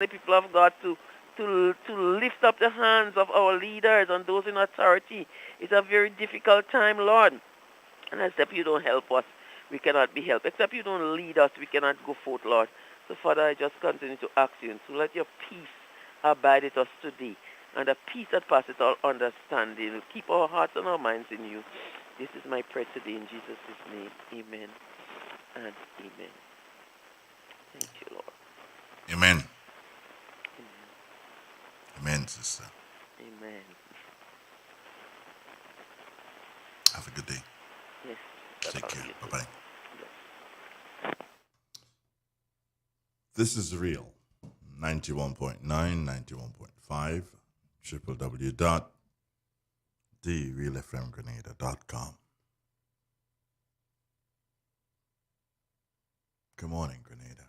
the people of God to lift up the hands of our leaders and those in authority. It's a very difficult time, Lord. And except you don't help us, we cannot be helped. Except you don't lead us, we cannot go forth, Lord. So, Father, I just continue to ask you, and so let your peace abide with us today. And the peace that passes all understanding will keep our hearts and our minds in you. This is my prayer today in Jesus' name. Amen and amen. Thank you, Lord. Amen. Amen, sister. Amen. Have a good day. Yes. Take care. You too. Bye-bye. Yes. This is real. 91.9, 91.5, www.therealfmgrenada.com. Good morning, Grenada.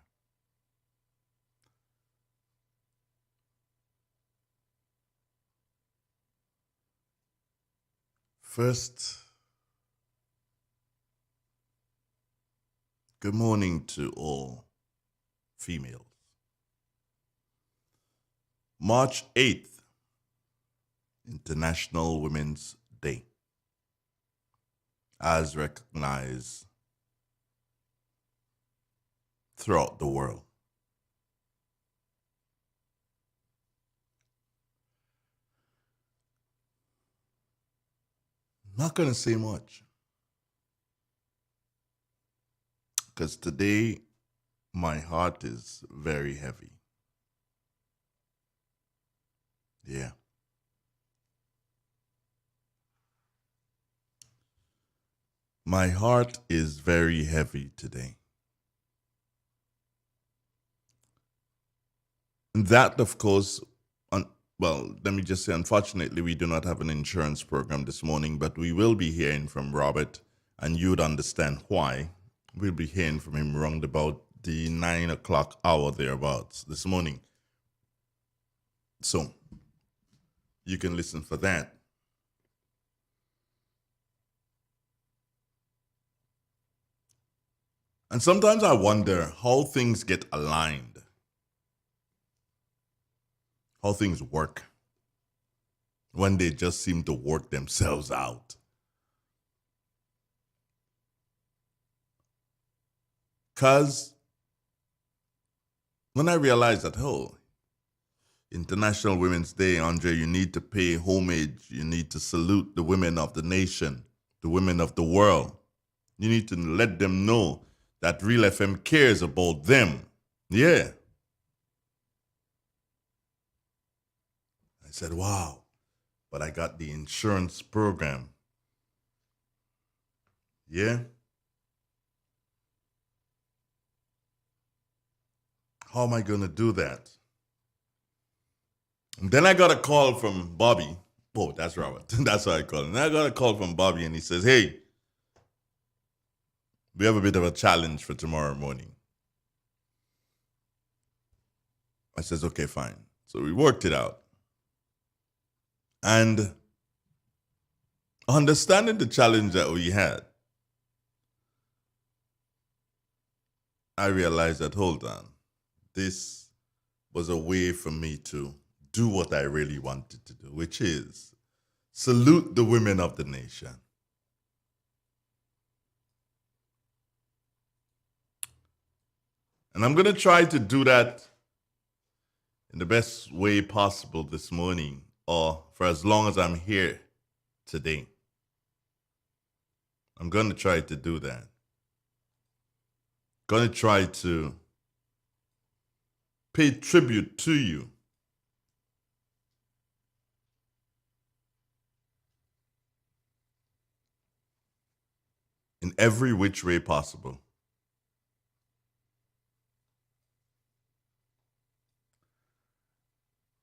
First, good morning to all females. March 8th, International Women's Day, as recognized throughout the world. Not going to say much, because today my heart is very heavy. Yeah. My heart is very heavy today. And that, of course, well, let me just say, unfortunately, we do not have an insurance program this morning, but we will be hearing from Robert, and you'd understand why. We'll be hearing from him around about the 9 o'clock hour thereabouts this morning. So you can listen for that. And sometimes I wonder how things get aligned, how things work when they just seem to work themselves out. Because when I realized that, oh, International Women's Day, Andre, you need to pay homage. You need to salute the women of the nation, the women of the world. You need to let them know that Real FM cares about them. Yeah. I said, wow, but I got the insurance program. Yeah. How am I going to do that? And then I got a call from Bobby. Oh, that's Robert. That's what I call him. And I got a call from Bobby, and he says, hey, we have a bit of a challenge for tomorrow morning. I says, okay, fine. So we worked it out. And understanding the challenge that we had, I realized that, hold on, this was a way for me to do what I really wanted to do, which is salute the women of the nation. And I'm going to try to do that in the best way possible this morning, or for as long as I'm here today. I'm going to try to do that. Going to try to pay tribute to you. In every which way possible.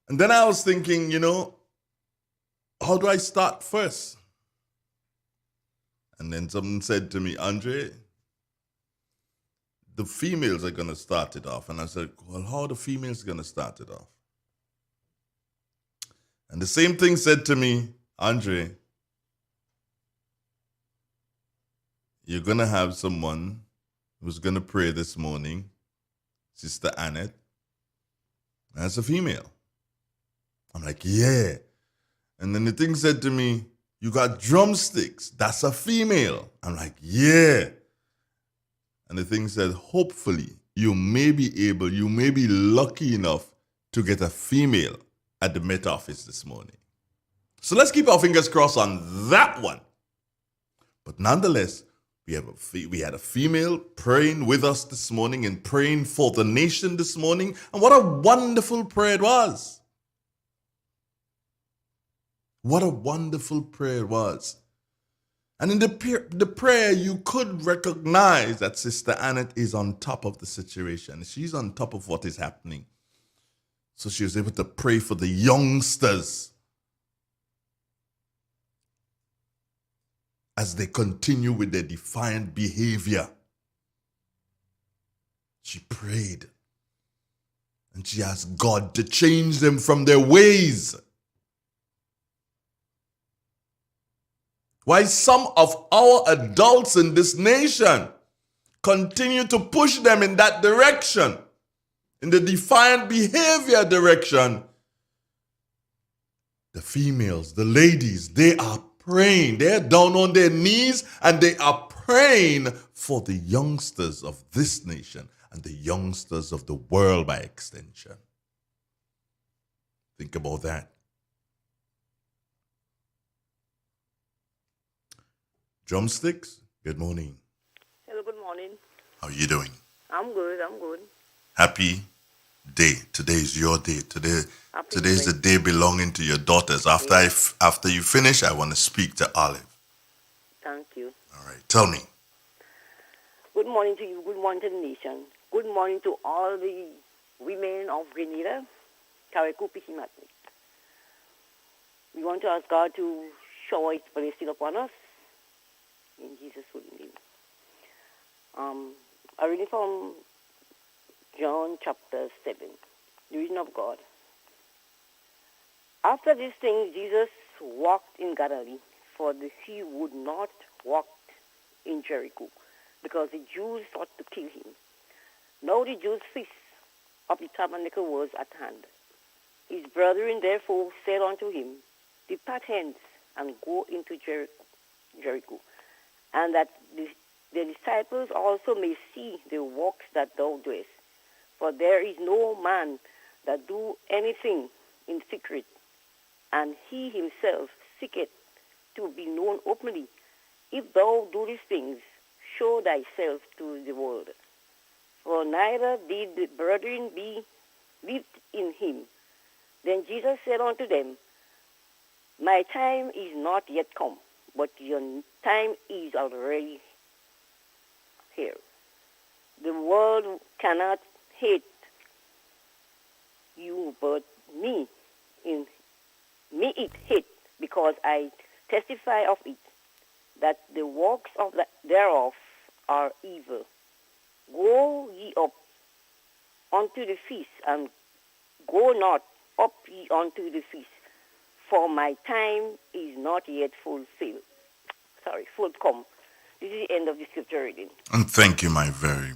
And then I was thinking, how do I start first? And then someone said to me, Andre, the females are going to start it off. And I said, well, how are the females going to start it off? And the same thing said to me, Andre, you're going to have someone who's going to pray this morning, Sister Annette. That's a female. I'm like, yeah. And then the thing said to me, you got drumsticks. That's a female. I'm like, yeah. And the thing said, hopefully you may be lucky enough to get a female at the Met Office this morning. So let's keep our fingers crossed on that one. But nonetheless, we had a female praying with us this morning and praying for the nation this morning. And what a wonderful prayer it was. What a wonderful prayer it was. And in the prayer, you could recognize that Sister Annette is on top of the situation. She's on top of what is happening. So she was able to pray for the youngsters as they continue with their defiant behavior. She prayed and she asked God to change them from their ways. Why some of our adults in this nation continue to push them in that direction, in the defiant behavior direction. The females, the ladies, they are praying. They're down on their knees and they are praying for the youngsters of this nation and the youngsters of the world by extension. Think about that. Drumsticks, good morning. Hello, good morning. How are you doing? I'm good. Happy day. Today is your day. Today is the day belonging to your daughters. After you finish, I want to speak to Olive. Thank you. All right, tell me. Good morning to you. Good morning to the nation. Good morning to all the women of Grenada, Carriacou, Pichimatnik. We want to ask God to shower His blessing upon us. In Jesus' holy name. I read from John chapter 7, the reading of God. After these things, Jesus walked in Galilee, for he would not walk in Jericho, because the Jews sought to kill him. Now the Jews' feast of the tabernacle was at hand. His brethren therefore said unto him, Depart hence, and go into Jericho, and that the disciples also may see the works that thou doest. For there is no man that do anything in secret, and he himself seeketh to be known openly. If thou do these things, show thyself to the world. For neither did the brethren believe in him. Then Jesus said unto them, My time is not yet come, but your time is already here. The world cannot hate you, but me it hate, because I testify of it, that the works of thereof are evil. Go ye up unto the feast, and go not up ye unto the feast, for my time is not yet full come. This is the end of the scripture reading. And thank you, my very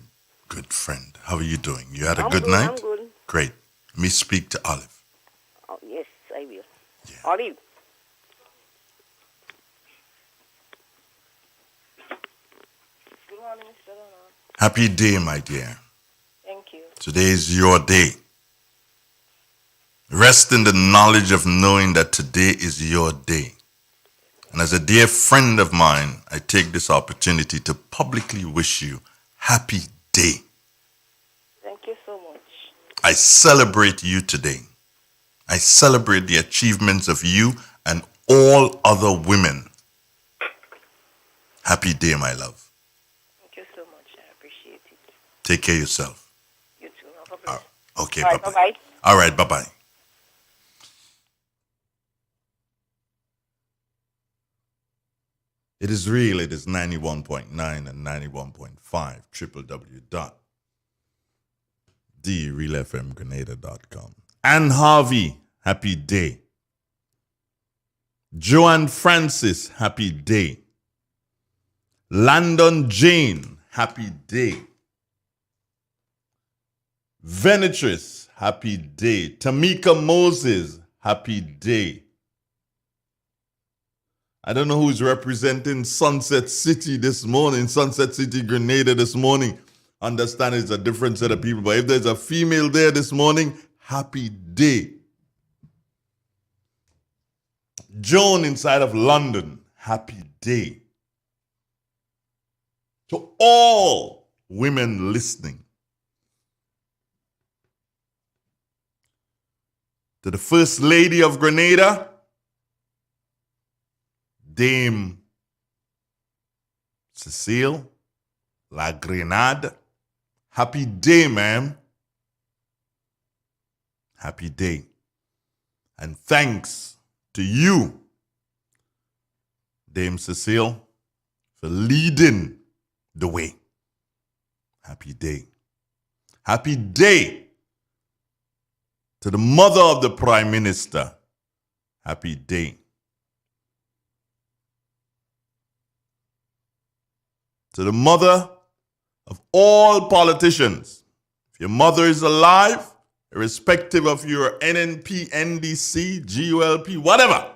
good friend. How are you doing? You had a good night? I'm good. Great. Let me speak to Olive. Oh, yes, I will. Yeah. Olive. Good morning, Mr. Donald. Happy day, my dear. Thank you. Today is your day. Rest in the knowledge of knowing that today is your day. And as a dear friend of mine, I take this opportunity to publicly wish you happy day. Thank you so much. I celebrate you today. I celebrate the achievements of you and all other women. Happy day, my love. Thank you so much. I appreciate it. Take care of yourself. You too. No problem. Okay, All right, bye-bye. bye-bye. All right, bye-bye. It is real. It is 91.9 and 91.5, www.therealfmgrenada.com. Ann Harvey, happy day. Joanne Francis, happy day. Landon Jane, happy day. Venetress, happy day. Tamika Moses, happy day. I don't know who's representing Sunset City this morning, Sunset City, Grenada this morning. Understand it's a different set of people, but if there's a female there this morning, happy day. Joan inside of London, happy day. To all women listening, to the First Lady of Grenada, Dame Cecile La Grenade, happy day, ma'am. Happy day. And thanks to you, Dame Cecile, for leading the way. Happy day. Happy day to the mother of the Prime Minister. Happy day. To the mother of all politicians. If your mother is alive, irrespective of your NNP, NDC, GULP, whatever.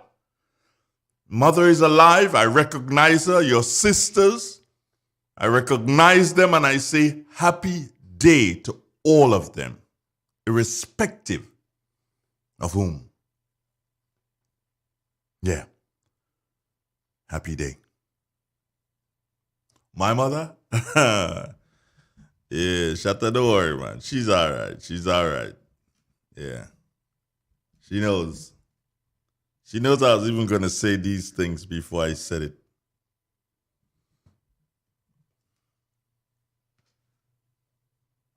Mother is alive, I recognize her, your sisters, I recognize them, and I say happy day to all of them, irrespective of whom. Yeah. Happy day. My mother? Yeah, shut the door, man. She's all right. She's all right. Yeah. She knows. She knows I was even going to say these things before I said it.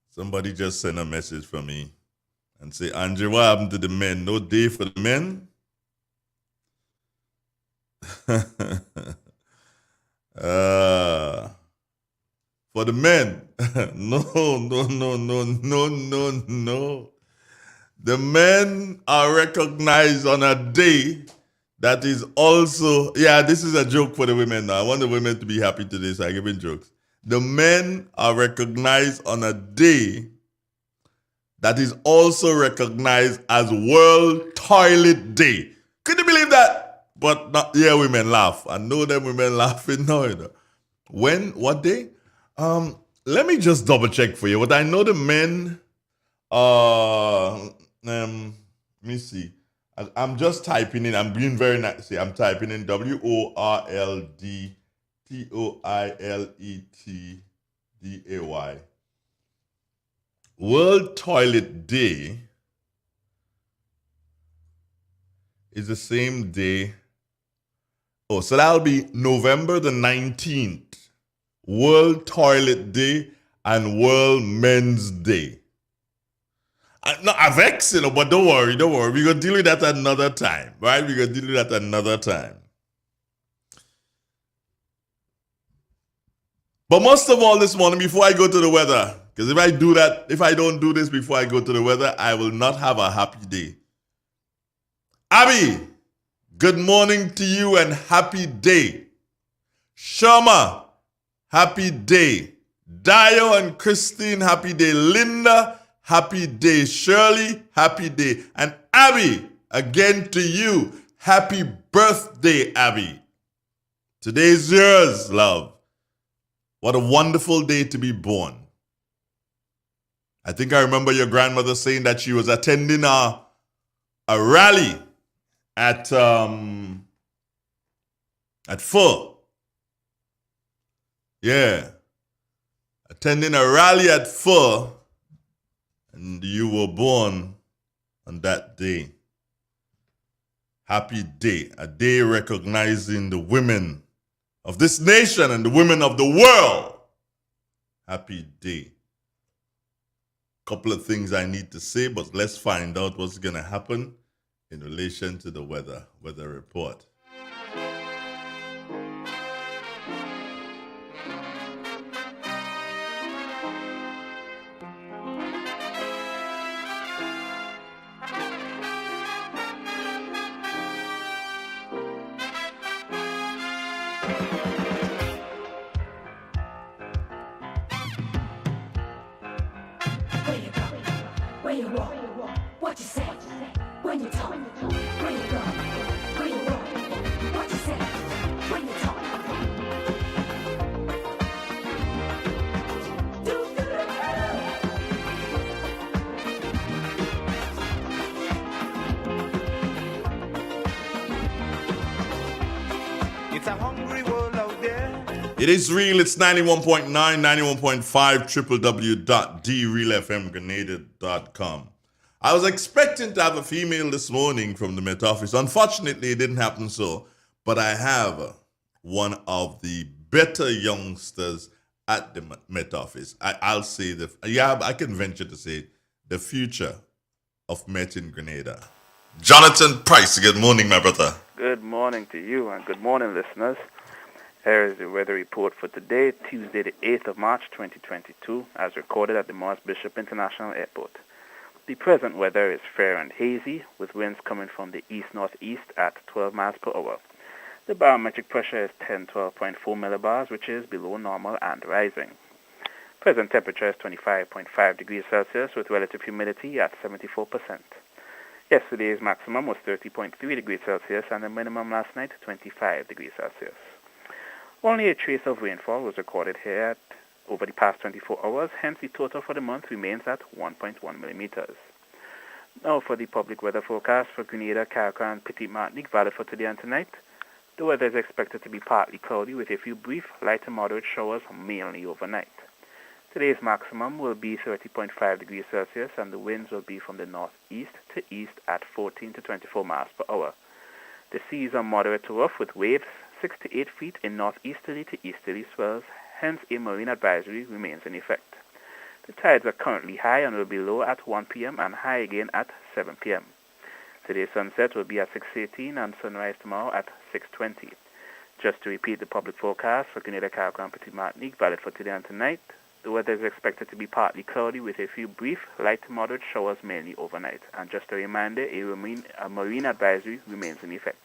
Somebody just sent a message for me and say, Andre, what happened to the men? No day for the men? For the men. No. The men are recognized on a day that is also, yeah, this is a joke for the women now. I want the women to be happy today, so I'm giving jokes. The men are recognized on a day that is also recognized as World Toilet Day. Could you believe that? But not, yeah, women laugh. I know them women laughing now. You know. When? What day? Let me just double check for you. But I know the men. Let me see. I'm just typing in. I'm being very nice. I'm typing in WORLDTOILETDAY. World Toilet Day is the same day. Oh, so that'll be November the 19th. World Toilet Day and World Men's Day. No, I vex, but don't worry. We're going to deal with that another time, right? We're going to deal with that another time. But most of all this morning, before I go to the weather, because if I don't do this before I go to the weather, I will not have a happy day. Abby, good morning to you and happy day. Shama, happy day. Dio and Christine, happy day. Linda, happy day. Shirley, happy day. And Abby, again to you, happy birthday, Abby. Today's yours, love. What a wonderful day to be born. I think I remember your grandmother saying that she was attending a rally at Full. Yeah. Attending a rally at Full. And you were born on that day. Happy day. A day recognizing the women of this nation and the women of the world. Happy day. Couple of things I need to say, but let's find out what's going to happen in relation to the weather report. Where you walk, when you talk, when you go, when you walk, what you say, when you talk. It's a hungry world out there. It is real. It's 91.9, 91.5, www.drealfmgrenada.com. I was expecting to have a female this morning from the Met Office. Unfortunately, it didn't happen so. But I have one of the better youngsters at the Met Office. I'll say I can venture to say the future of Met in Grenada. Jonathan Price, good morning, my brother. Good morning to you and good morning, listeners. Here is the weather report for today, Tuesday the 8th of March 2022, as recorded at the Morris Bishop International Airport. The present weather is fair and hazy, with winds coming from the east-northeast at 12 miles per hour. The barometric pressure is 1012.4 millibars, which is below normal and rising. Present temperature is 25.5 degrees Celsius, with relative humidity at 74%. Yesterday's maximum was 30.3 degrees Celsius, and the minimum last night 25 degrees Celsius. Only a trace of rainfall was recorded here over the past 24 hours, hence the total for the month remains at 1.1 millimeters. Now for the public weather forecast for Grenada, Carriacou, and Petite Martinique, valid for today and tonight. The weather is expected to be partly cloudy with a few brief light to moderate showers mainly overnight. Today's maximum will be 30.5 degrees Celsius, and the winds will be from the northeast to east at 14 to 24 miles per hour. The seas are moderate to rough with waves 6 to 8 feet in northeasterly to easterly swells, hence a marine advisory remains in effect. The tides are currently high and will be low at 1 p.m. and high again at 7 p.m. Today's sunset will be at 6:18 and sunrise tomorrow at 6:20. Just to repeat the public forecast for Grenada, Carriacou, and Petite Martinique, valid for today and tonight. The weather is expected to be partly cloudy with a few brief light to moderate showers mainly overnight. And just a reminder, a marine advisory remains in effect.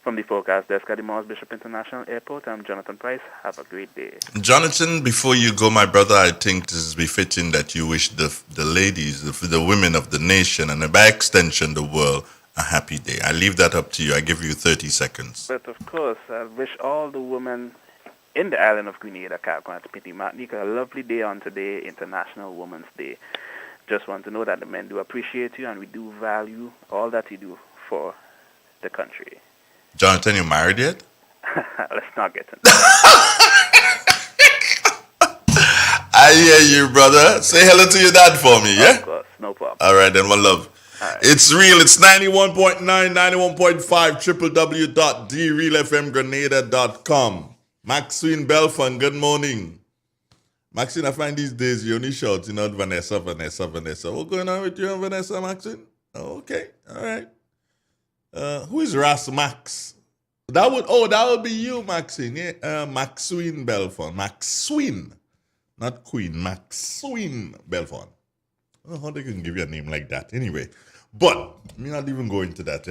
From the forecast desk at the Morris Bishop International Airport, I'm Jonathan Price. Have a great day. Jonathan, before you go, my brother, I think this is befitting that you wish the ladies, the women of the nation, and by extension the world, a happy day. I leave that up to you. I give you 30 seconds. But of course, I wish all the women in the island of Grenada, Carriacou, and Petite Martinique a lovely day on today, International Women's Day. Just want to know that the men do appreciate you and we do value all that you do for the country. Jonathan, you married yet? Let's not get into that. I hear you, brother. Say hello to your dad for me, yeah? Of course, no problem. All right, then, one love. Right. It's real. It's 91.9, 91.5, www.drealfmgrenada.com. Maxine Belfon, good morning. Maxine, I find these days you only shouting out Vanessa. What's going on with you and Vanessa, Maxine? Oh, okay, all right. Who is Ras Max? That would be you, Maxine. Yeah, Maxine Belfon. Maxine, not Queen. Maxine Belfon. I don't know how they can give you a name like that. Anyway, but me not even go into that.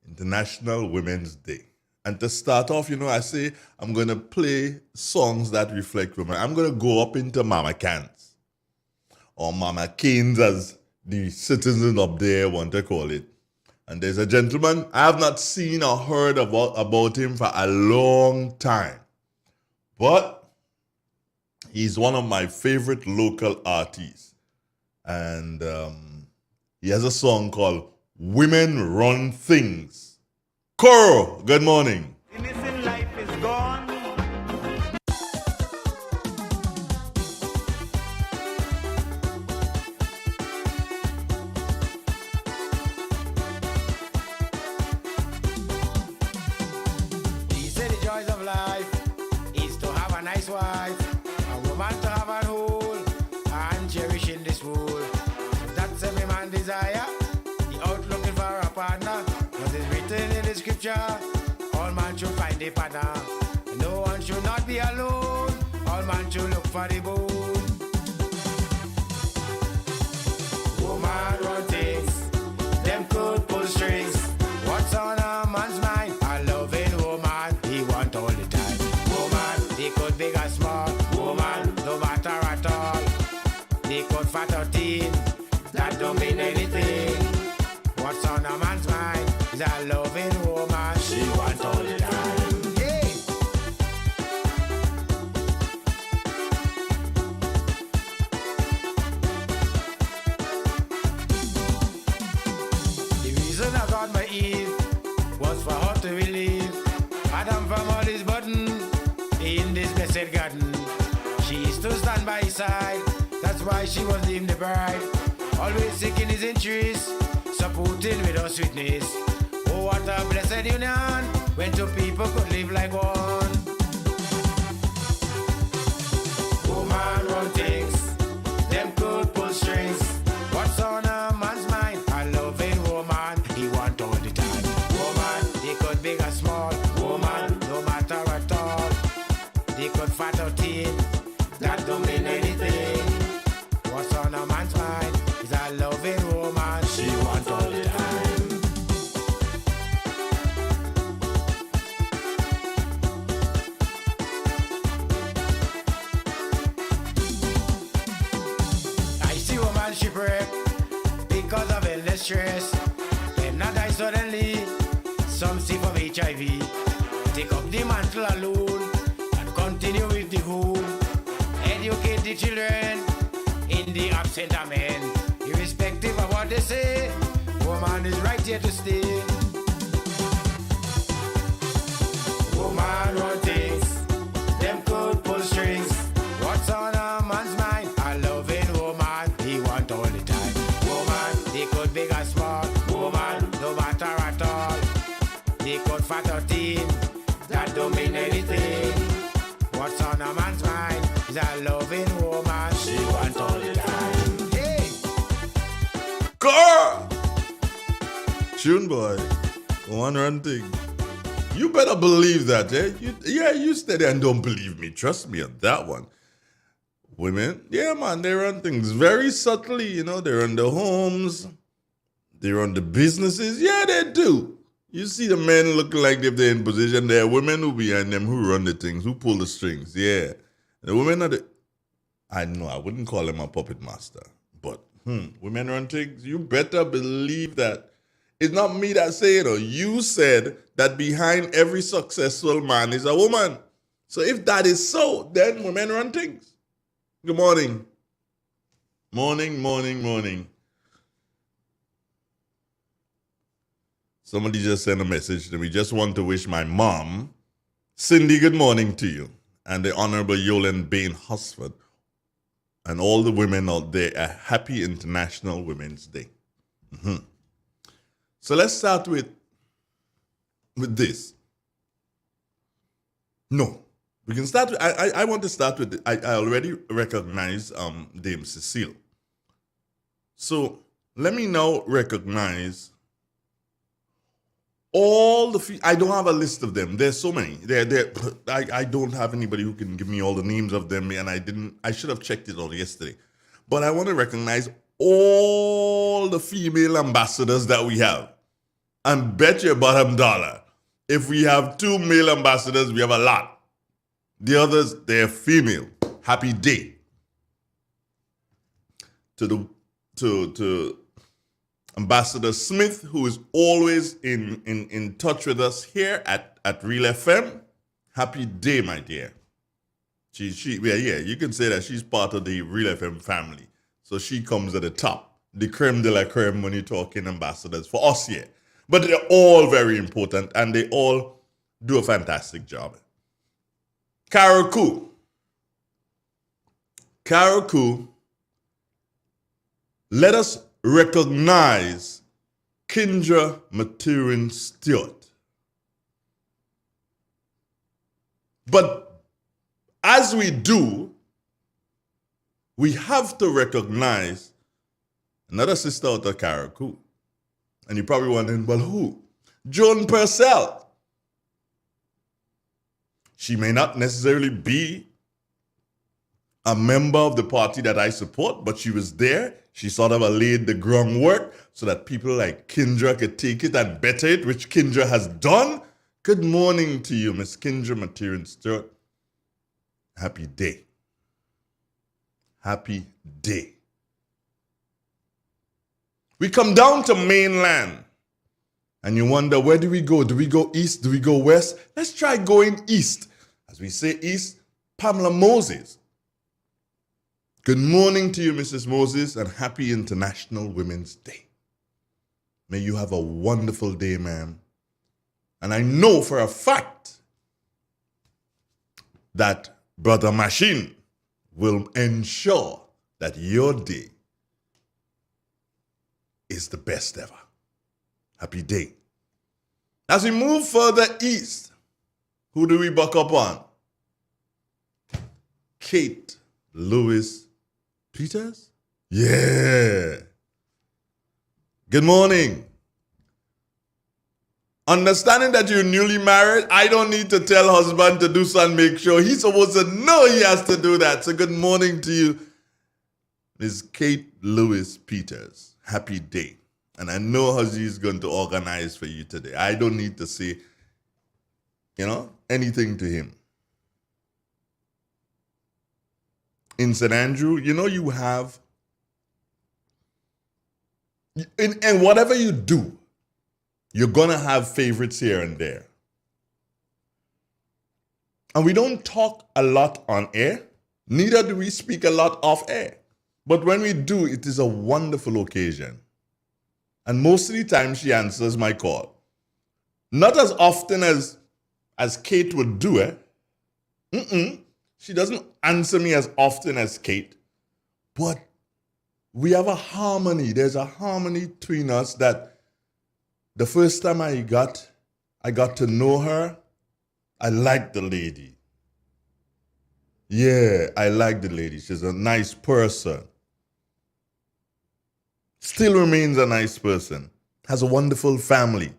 International Women's Day. And to start off, I say I'm gonna play songs that reflect women. I'm gonna go up into Mama Cans or Mama Canes, as the citizens up there want to call it. And there's a gentleman I have not seen or heard about him for a long time. But he's one of my favorite local artists. And he has a song called Women Run Things. Coro, good morning. Innocent life is gone. All man should find a partner. No one should not be alone. All man should look for the bone. Woman run things, them could pull strings. What's on a man's mind? A loving woman, he want all the time. Woman, he could big or small. Woman, no matter at all. He could fat or thin, that don't mean anything. What's on a man's mind is a loving woman she want all the time. Yeah. The reason I got my Eve was for her to relieve Adam from all his burden in this blessed garden. She is to stand by his side, that's why she was named the bride. Always seeking his interest, supporting with her sweetness. Oh, what a blessed union, when two people could live like one. Woman run things, them could pull strings. What's on a man's mind? A loving woman, he want all the time. Woman, they could big or small. Woman, no matter at all. They could fat or thin, that don't mean anything. What's on a man's mind is a loving woman, she want all the time. I see woman shipwreck because of endless stress. Them not die suddenly, some sick of HIV. Take up the mantle alone and continue with the home. Educate the children in the absent of men. Irrespective of what they say, woman is right here to stay. Woman run things, them could pull strings. What's on a man's mind? A loving woman, he want all the time. Woman, they could big or small. Woman, no matter at all. They could fat or thin, that don't mean anything. What's on a man's mind is a loving woman, she want all the time. Hey! Girl! Tune boy. One run thing. You better believe that, eh? You steady and don't believe me. Trust me on that one. Women, yeah, man, they run things very subtly, you know. They run the homes. They run the businesses. Yeah, they do. You see the men looking like if they're in position. There are women who behind them who run the things, who pull the strings. Yeah. The women are the... I know, I wouldn't call them a puppet master. But, women run things. You better believe that. It's not me that say it. Or you said that behind every successful man is a woman. So if that is so, then women run things. Good morning. Morning. Somebody just sent a message to me. Just want to wish my mom, Cindy, good morning to you, and the Honorable Yolande Bain Husford, and all the women out there a happy International Women's Day. So let's start with this. No, we can start with, I want to start with, I already recognize Dame Cecile. So let me now recognize all the, I don't have a list of them. There's so many. I don't have anybody who can give me all the names of them, and I should have checked it out yesterday. But I want to recognize all the female ambassadors that we have. And bet your bottom dollar, if we have 2 male ambassadors, we have a lot. The others, they're female. Happy day. To Ambassador Smith, who is always in touch with us here at Real FM. Happy day, my dear. You can say that she's part of the Real FM family. So she comes at the top, the creme de la creme when you're talking ambassadors for us here. But they're all very important, and they all do a fantastic job. Carol Koo, let us recognize Kendra Maturin Stewart. But as we do, we have to recognize another sister out of Carol Koo. And you're probably wondering, well, who? Joan Purcell. She may not necessarily be a member of the party that I support, but she was there. She sort of laid the groundwork so that people like Kendra could take it and better it, which Kendra has done. Good morning to you, Miss Kendra Maturin Stewart. Happy day. Happy day. We come down to mainland and you wonder, where do we go? Do we go east? Do we go west? Let's try going east. As we say east, Pamela Moses. Good morning to you, Mrs. Moses, and happy International Women's Day. May you have a wonderful day, ma'am. And I know for a fact that Brother Machine will ensure that your day is the best ever. Happy day. As we move further east, who do we buck up on? Kate Lewis Peters? Yeah. Good morning. Understanding that you're newly married, I don't need to tell husband to do something, make sure he's supposed to know he has to do that. So good morning to you, Ms. Kate Lewis Peters. Happy day. And I know how she's going to organize for you today. I don't need to say, anything to him. In St. Andrew, you have, and whatever you do, you're going to have favorites here and there. And we don't talk a lot on air, neither do we speak a lot off air. But when we do, it is a wonderful occasion. And most of the time, she answers my call. Not as often as Kate would do it. She doesn't answer me as often as Kate. But we have a harmony. There's a harmony between us that the first time I got to know her, I liked the lady. Yeah, I like the lady. She's a nice person. Still remains a nice person. Has a wonderful family.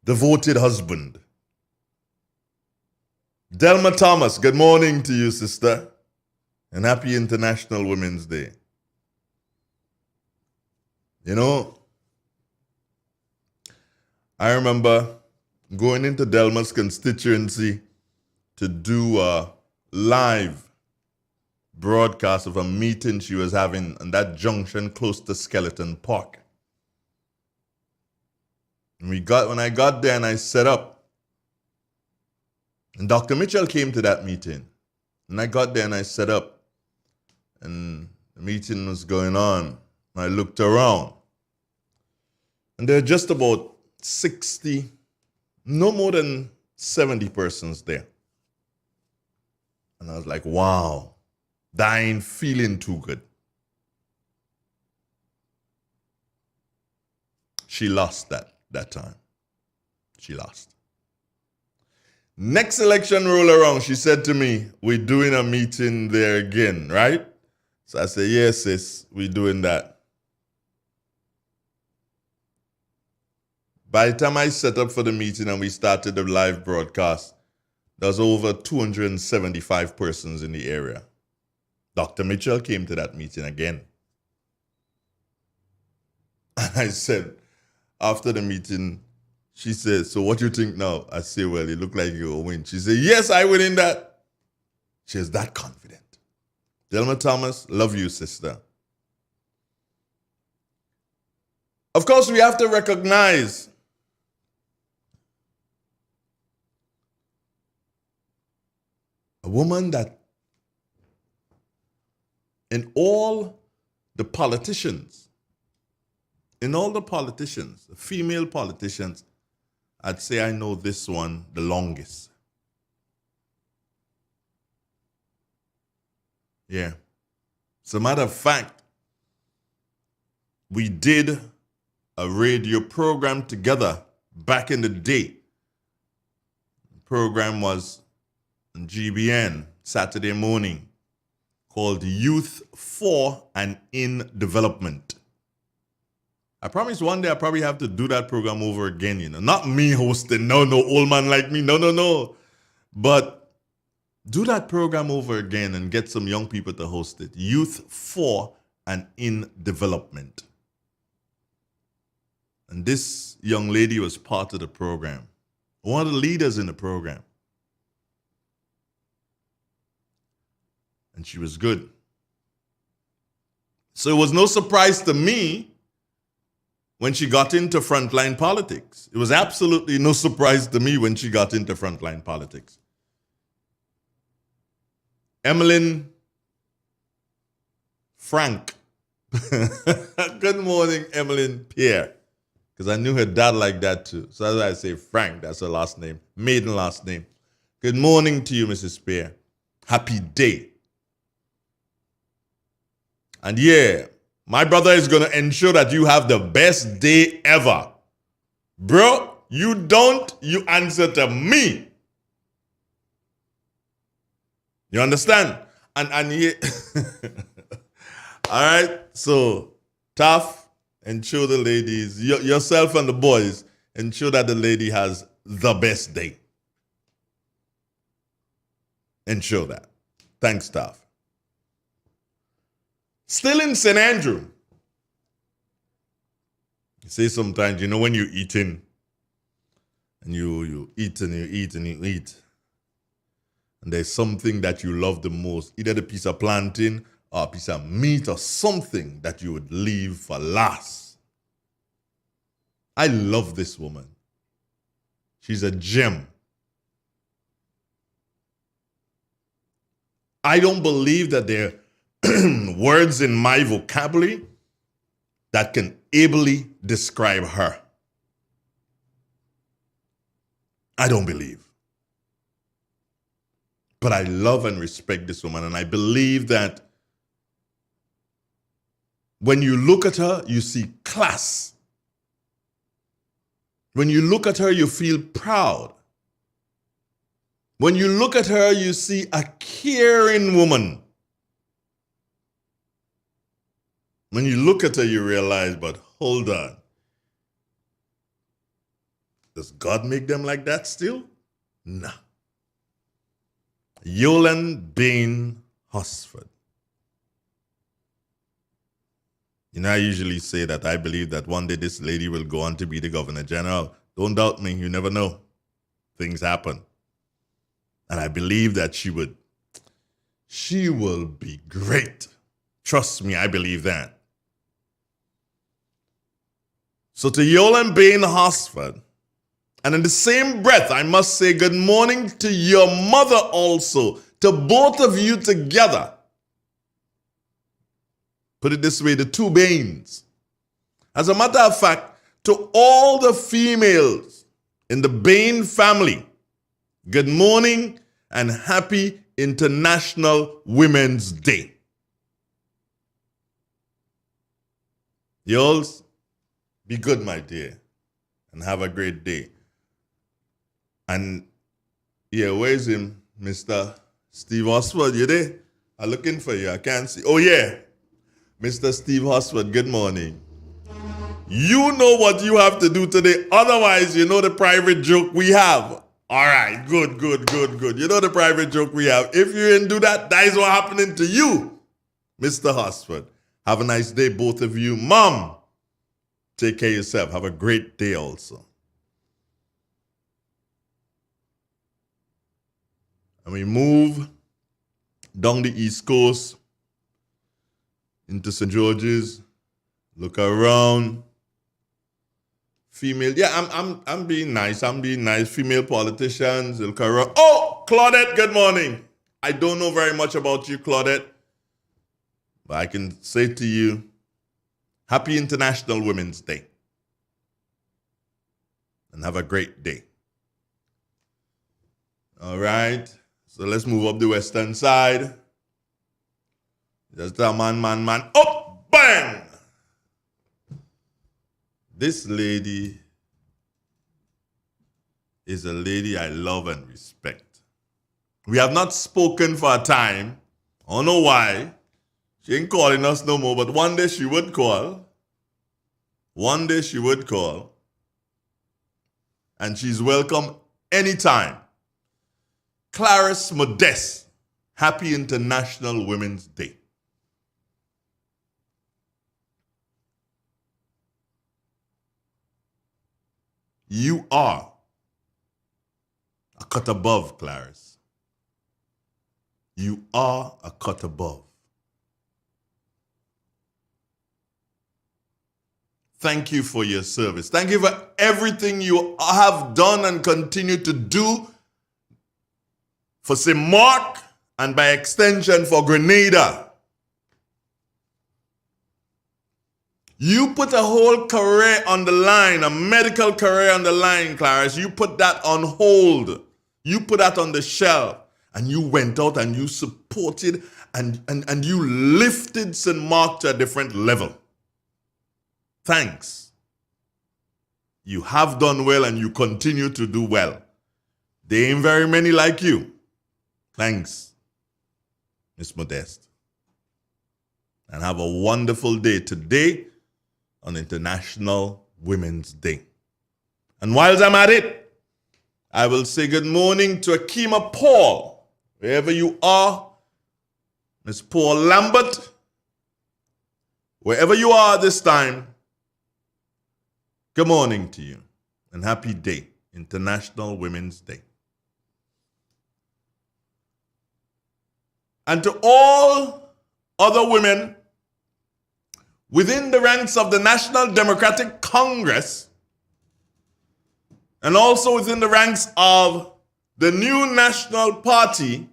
Devoted husband. Delma Thomas, good morning to you, sister. And happy International Women's Day. I remember going into Delma's constituency to do a live broadcast of a meeting she was having on that junction close to Skeleton Park. And when I got there and I set up, and Dr. Mitchell came to that meeting. And I got there and I set up, and the meeting was going on. And I looked around, and there are just about 60, no more than 70 persons there. And I was like, wow, that ain't feeling too good. She lost that time. She lost. Next election roll around, she said to me, we're doing a meeting there again, right? So I said, yes, sis, we're doing that. By the time I set up for the meeting and we started the live broadcast, there was over 275 persons in the area. Dr. Mitchell came to that meeting again. And I said, after the meeting, she said, so what do you think now? I say, well, it looked like you'll win. She said, yes, I win in that. She is that confident. Delma Thomas, love you, sister. Of course, we have to recognize a woman that in all the politicians, the female politicians, I'd say I know this one the longest. Yeah. As a matter of fact, we did a radio program together back in the day. The program was on GBN, Saturday morning, called Youth for and in Development. I promise one day I probably have to do that program over again, Not me hosting, no old man like me, no. But do that program over again and get some young people to host it. Youth for and in Development. And this young lady was part of the program. One of the leaders in the program. And she was good. So it was no surprise to me when she got into frontline politics. It was absolutely no surprise to me when she got into frontline politics. Emmeline Frank. Good morning, Emmeline Pierre. Because I knew her dad like that too. So as I say Frank, that's her last name, maiden last name. Good morning to you, Mrs. Pierre. Happy day. And yeah, my brother is going to ensure that you have the best day ever. Bro, you don't, you answer to me. You understand? And yeah. All right, so tough, ensure the ladies, yourself and the boys, ensure that the lady has the best day. Ensure that. Thanks, Tough. Still in St. Andrew. You say sometimes, when you're eating, and you eat and you eat and you eat, and there's something that you love the most, either the piece of plantain or a piece of meat or something that you would leave for last. I love this woman. She's a gem. I don't believe that there are words in my vocabulary that can ably describe her. I don't believe. But I love and respect this woman, and I believe that when you look at her, you see class. When you look at her, you feel proud. When you look at her, you see a caring woman. When you look at her, you realize, but hold on. Does God make them like that still? Nah. Yolan Bain Hosford. I usually say that I believe that one day this lady will go on to be the Governor General. Don't doubt me, you never know. Things happen. And I believe that she will be great. Trust me, I believe that. So to Yolan Bain Hosford, and in the same breath, I must say good morning to your mother also, to both of you together. Put it this way, the two Bains. As a matter of fact, to all the females in the Bain family, good morning and happy International Women's Day. Yours, be good, my dear, and have a great day. And yeah, where's him? Mr. Steve Oswald, you there? I'm looking for you. I can't see. Oh, yeah. Mr. Steve Oswald, good morning. You know what you have to do today. Otherwise, you know the private joke we have. All right, good. You know the private joke we have. If you didn't do that, that is what happening to you, Mr. Oswald. Have a nice day, both of you. Mom, take care of yourself. Have a great day also. And we move down the East Coast into St. George's. Look around. Female, yeah, I'm being nice. Female politicians, look around. Oh, Claudette, good morning. I don't know very much about you, Claudette, but I can say to you, happy International Women's Day. And have a great day. All right. So let's move up the western side. Just a man. Oh, bang! This lady is a lady I love and respect. We have not spoken for a time. I don't know why. She ain't calling us no more, but one day she would call. And she's welcome anytime. Clarice Modeste, happy International Women's Day. You are a cut above, Clarice. You are a cut above. Thank you for your service. Thank you for everything you have done and continue to do for St. Mark and by extension for Grenada. You put a whole career on the line, a medical career on the line, Clarice. You put that on hold. You put that on the shelf. And you went out and you supported and you lifted St. Mark to a different level. Thanks. You have done well and you continue to do well. There ain't very many like you. Thanks, Miss Modeste. And have a wonderful day today on International Women's Day. And whilst I'm at it, I will say good morning to Akima Paul, wherever you are. Miss Paul Lambert, wherever you are this time, good morning to you and happy day, International Women's Day. And to all other women within the ranks of the National Democratic Congress and also within the ranks of the new National Party,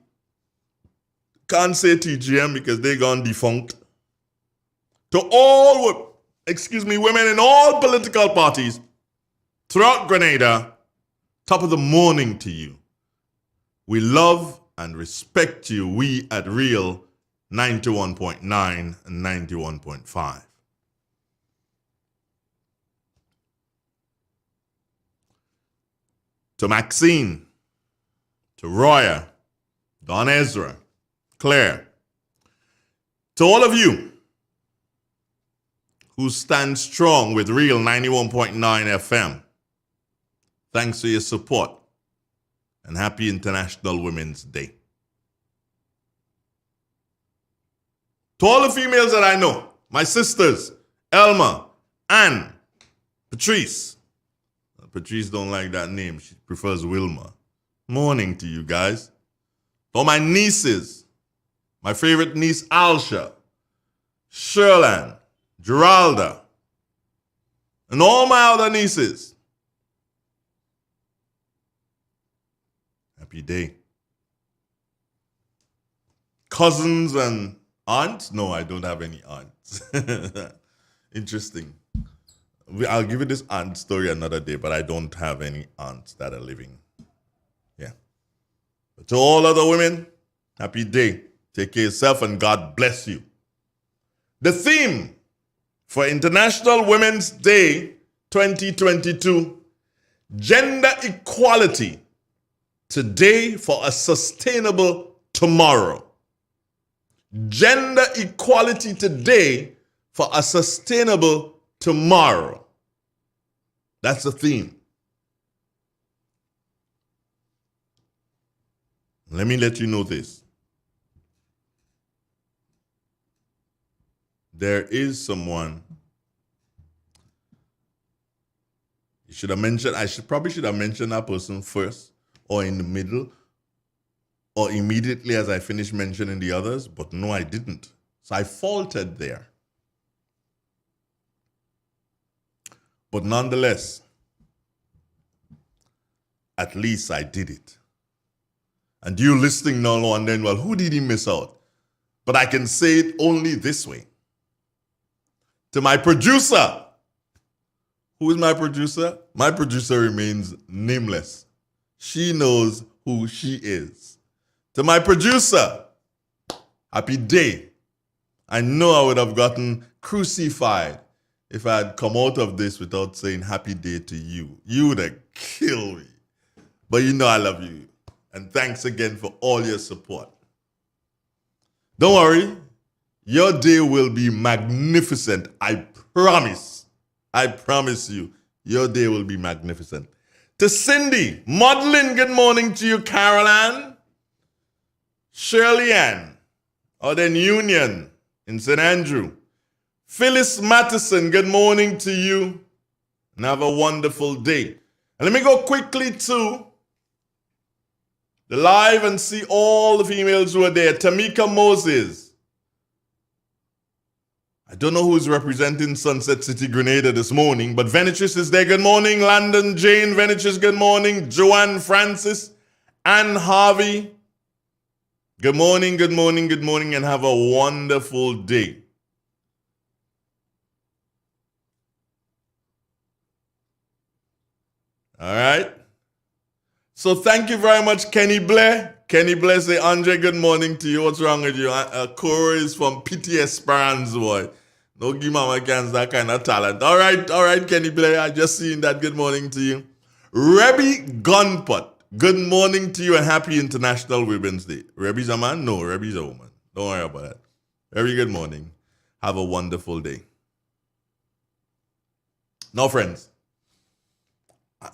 can't say TGM because they gone defunct, to all, women in all political parties throughout Grenada, top of the morning to you. We love and respect you, we at Real 91.9 and 91.5. To Maxine, to Roya, Don Ezra, Claire, to all of you who stand strong with Real 91.9 FM, thanks for your support and happy International Women's Day. To all the females that I know, my sisters, Elma, Anne, Patrice. Patrice don't like that name. She prefers Wilma. Morning to you guys. To all my nieces, my favorite niece, Alsha, Sherlan, Geralda, and all my other nieces. Happy day. Cousins and aunts? No, I don't have any aunts. Interesting. I'll give you this aunt story another day, but I don't have any aunts that are living. Yeah. But to all other women, happy day. Take care of yourself and God bless you. The theme for International Women's Day 2022, gender equality, today for a sustainable tomorrow. Gender equality today for a sustainable tomorrow. That's the theme. Let me let you know this. There is someone you should have mentioned. Probably should have mentioned that person first or in the middle or immediately as I finished mentioning the others, but no, I didn't. So I faltered there. But nonetheless, at least I did it. And you listening now and then, well, who did he miss out? But I can say it only this way. To my producer. Who is my producer? My producer remains nameless. She knows who she is. To my producer, happy day. I know I would have gotten crucified if I had come out of this without saying happy day to you. You would have killed me. But you know I love you. And thanks again for all your support. Don't worry. Your day will be magnificent. I promise. I promise you. Your day will be magnificent. To Cindy, modeling, good morning to you, Caroline. Shirley Ann, or then Union in St. Andrew. Phyllis Mattison, good morning to you. And have a wonderful day. And let me go quickly to the live and see all the females who are there. Tamika Moses. I don't know who's representing Sunset City, Grenada this morning, but Venitress is there. Good morning. Landon, Jane, Venitress, good morning. Joanne, Francis, Ann Harvey. Good morning, good morning, good morning, and have a wonderful day. All right. So thank you very much, Kenny Blair. Kenny Blair say, Andre, good morning to you. What's wrong with you? Cora is from Xpressions, boy. Don't give Mama Cans that kind of talent. All right, Kenny Blair. I just seen that. Good morning to you. Rebby Gunput. Good morning to you and happy International Women's Day. Rebby's a man? No, Rebby's a woman. Don't worry about that. Very good morning. Have a wonderful day. Now, friends,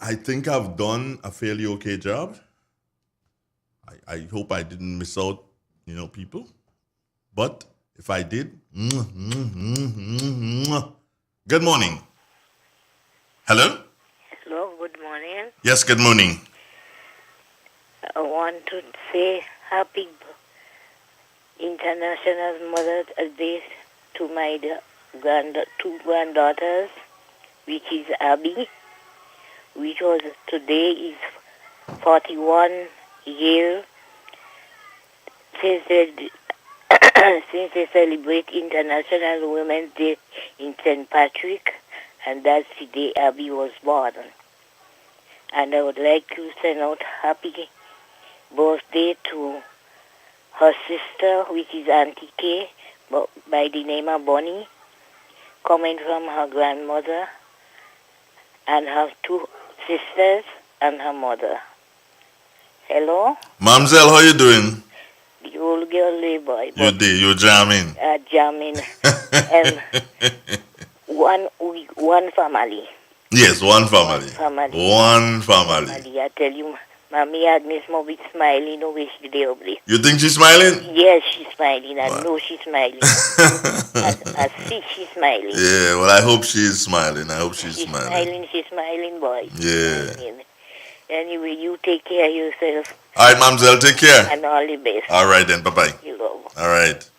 I think I've done a fairly okay job. I hope I didn't miss out, people. But if I did, good morning. Hello? Hello, good morning. Yes, good morning. I want to say happy International Mother's Day to my two granddaughters, which is Abby, which was today is 41 years since they, since they celebrate International Women's Day in St. Patrick, and that's the day Abby was born. And I would like to send out happy birthday to her sister, which is Auntie Kay, by the name of Bonnie, coming from her grandmother, and her two sisters and her mother. Hello? Mamzelle, how you doing? The old girl boy. You're jamming. Jamming. And one family. Yes, one family. One family. I tell you, Mommy Agnes Mobit smiling over the You think she's smiling? Yes, she's smiling. I know she's smiling. I see she's smiling. Yeah, well, I hope she's smiling. She's smiling. She's smiling, boy. Yeah. Anyway, you take care of yourself. All right, Mamzelle, take care. And all the best. All right, then. Bye-bye. You love. All right.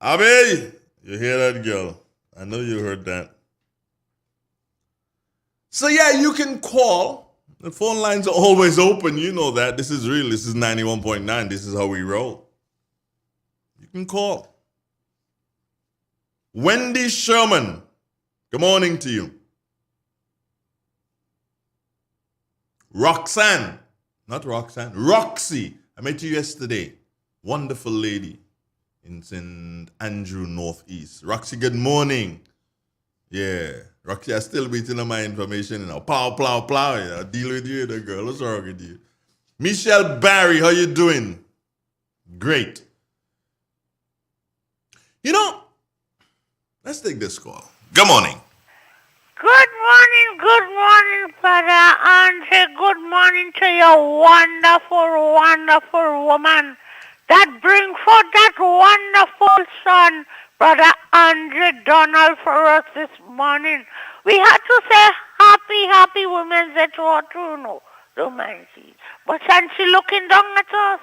Abby, you hear that, girl? I know you heard that. So, yeah, you can call. The phone lines are always open. You know that. This is real. This is 91.9. This is how we roll. You can call. Wendy Sherman, good morning to you. Roxanne, not Roxanne, Roxy. I met you yesterday. Wonderful lady in St. Andrew, Northeast. Roxy, good morning. Yeah. Roxy, I'm still waiting on my information. Plow. Deal with you, the girl. What's wrong with you? Michelle Barry, how you doing? Great. Let's take this call. Good morning. Good morning, Brother Andre. Good morning to your wonderful, wonderful woman that brings forth that wonderful son, Brother Andre Donald, for us this morning. We had to say happy Women's Day to her too, no, don't mind she. But since she looking down at us,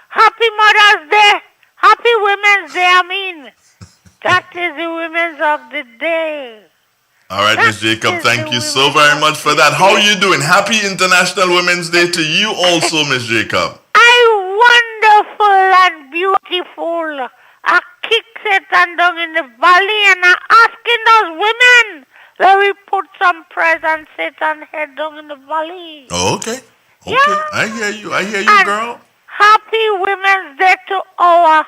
happy Mother's Day, happy Women's Day, I mean. That is the Women's of the Day. All right, Miss Jacob, thank you so very much for that. How are you doing? Happy International Women's Day to you also, Miss Jacob. Wonderful and beautiful. I kick Satan down in the valley and I'm asking those women that we put some praise on Satan's head down in the valley. Oh, okay. Yeah. I hear you, and girl. Happy Women's Day to our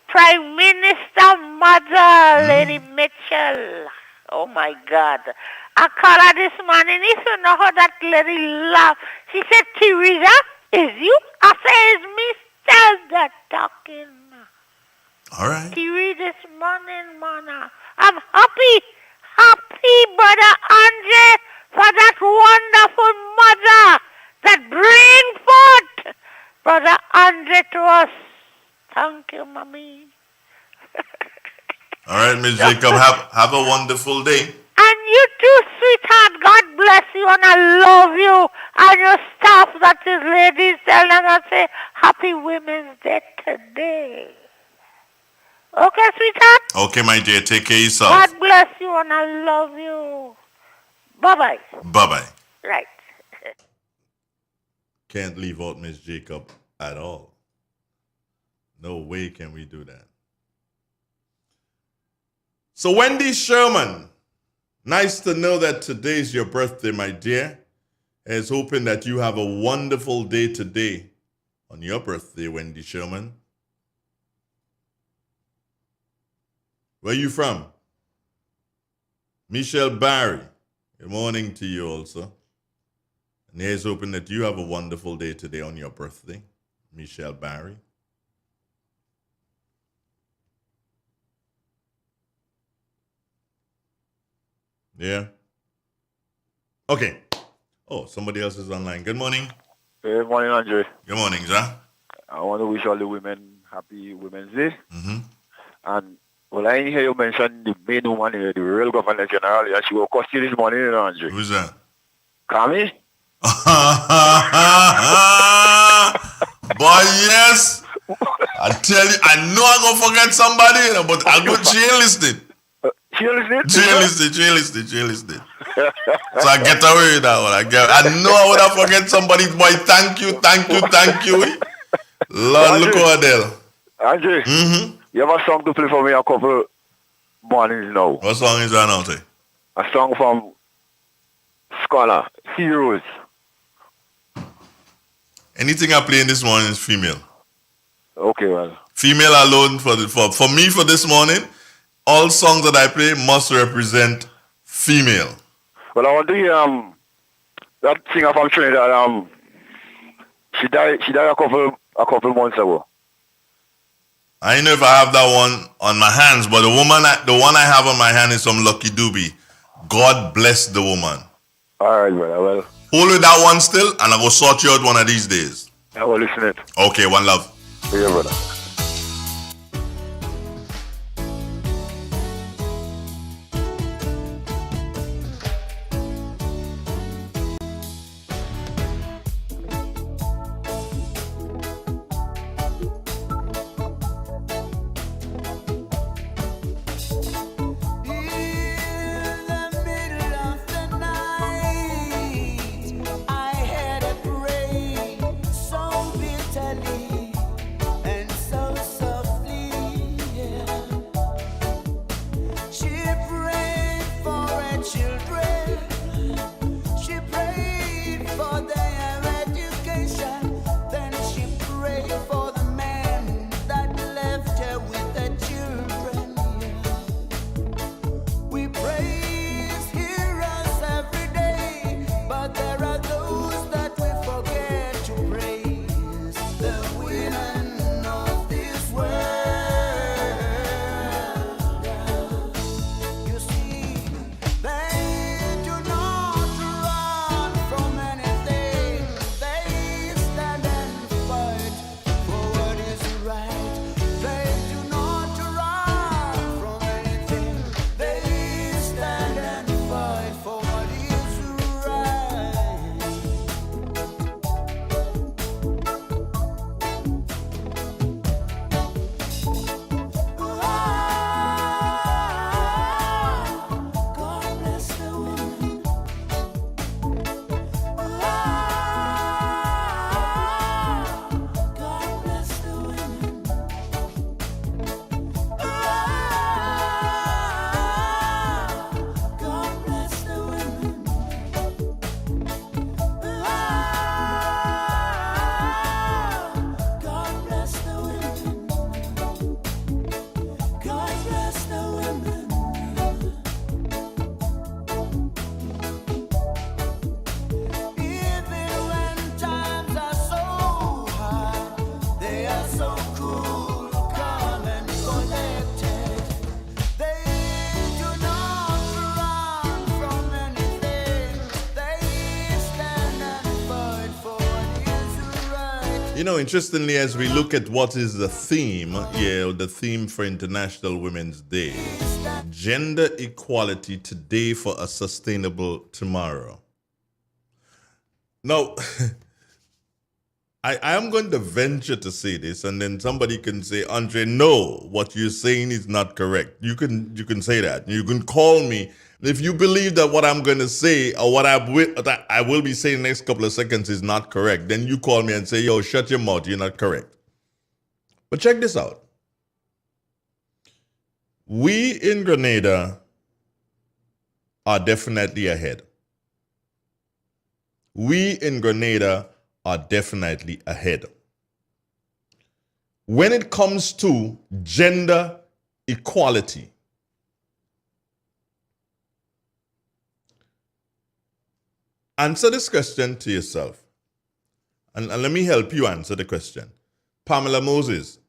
Prime Minister Mother, Lady Mitchell. Oh, my God. I called her this morning. If you know how that lady laughed, she said, Teresa, is you? I said, it's Mr. that talking. All right. Teresa this morning, man. I'm happy, Brother Andre, for that wonderful mother that bring forth Brother Andre to us. Thank you, Mommy. All right, Miss Jacob, have a wonderful day. And you too, sweetheart. God bless you, and I love you. And your staff, that is ladies, tell them I say, Happy Women's Day today. Okay, sweetheart? Okay, my dear, take care of yourself. God bless you and I love you. Bye-bye. Bye-bye. Right. Can't leave out Miss Jacob at all. No way can we do that. So Wendy Sherman, nice to know that today's your birthday, my dear. Is hoping that you have a wonderful day today on your birthday, Wendy Sherman. Where you from? Michelle Barry. Good morning to you also. And here's hoping that you have a wonderful day today on your birthday, Michelle Barry. Yeah. Okay. Oh, somebody else is online. Good morning. Good morning, Andre. Good morning, sir. I want to wish all the women happy Women's Day. Mm-hmm. And well, I hear you mention the main woman here, the real governor general, and she will cost you this morning, Andre. Who's that? Kami? Boy, yes. I tell you, I know I'm going to forget somebody, but she ain't listening. She ain't listening? She ain't listening. So I get away with that one. I know I would have forget somebody. Boy, thank you. Lord, look over there. Andre, you have a song to play for me a couple mornings now. What song is that now, say? A song from Scholar, Heroes. Anything I play in this morning is female. Okay, well. Female alone for me for this morning. All songs that I play must represent female. Well, I want to hear that singer from Trinidad. She died a couple months ago. I don't know if I have that one on my hands, but the one I have on my hand is from Lucky Doobie. God bless the woman. All right, brother. Well, hold with that one still, and I will sort you out one of these days. I will listen it. Okay, one love. Yeah, brother. You know, interestingly, as we look at what is the theme, the theme for International Women's Day, gender equality today for a sustainable tomorrow. Now, I am going to venture to say this, and then somebody can say, Andre, no, what you're saying is not correct. You can say that. You can call me. If you believe that what I'm going to say or what that I will be saying the next couple of seconds is not correct, then you call me and say, yo, shut your mouth, you're not correct. But check this out. We in Grenada are definitely ahead. We in Grenada are definitely ahead. When it comes to gender equality, answer this question to yourself. And let me help you answer the question. Pamela Moses,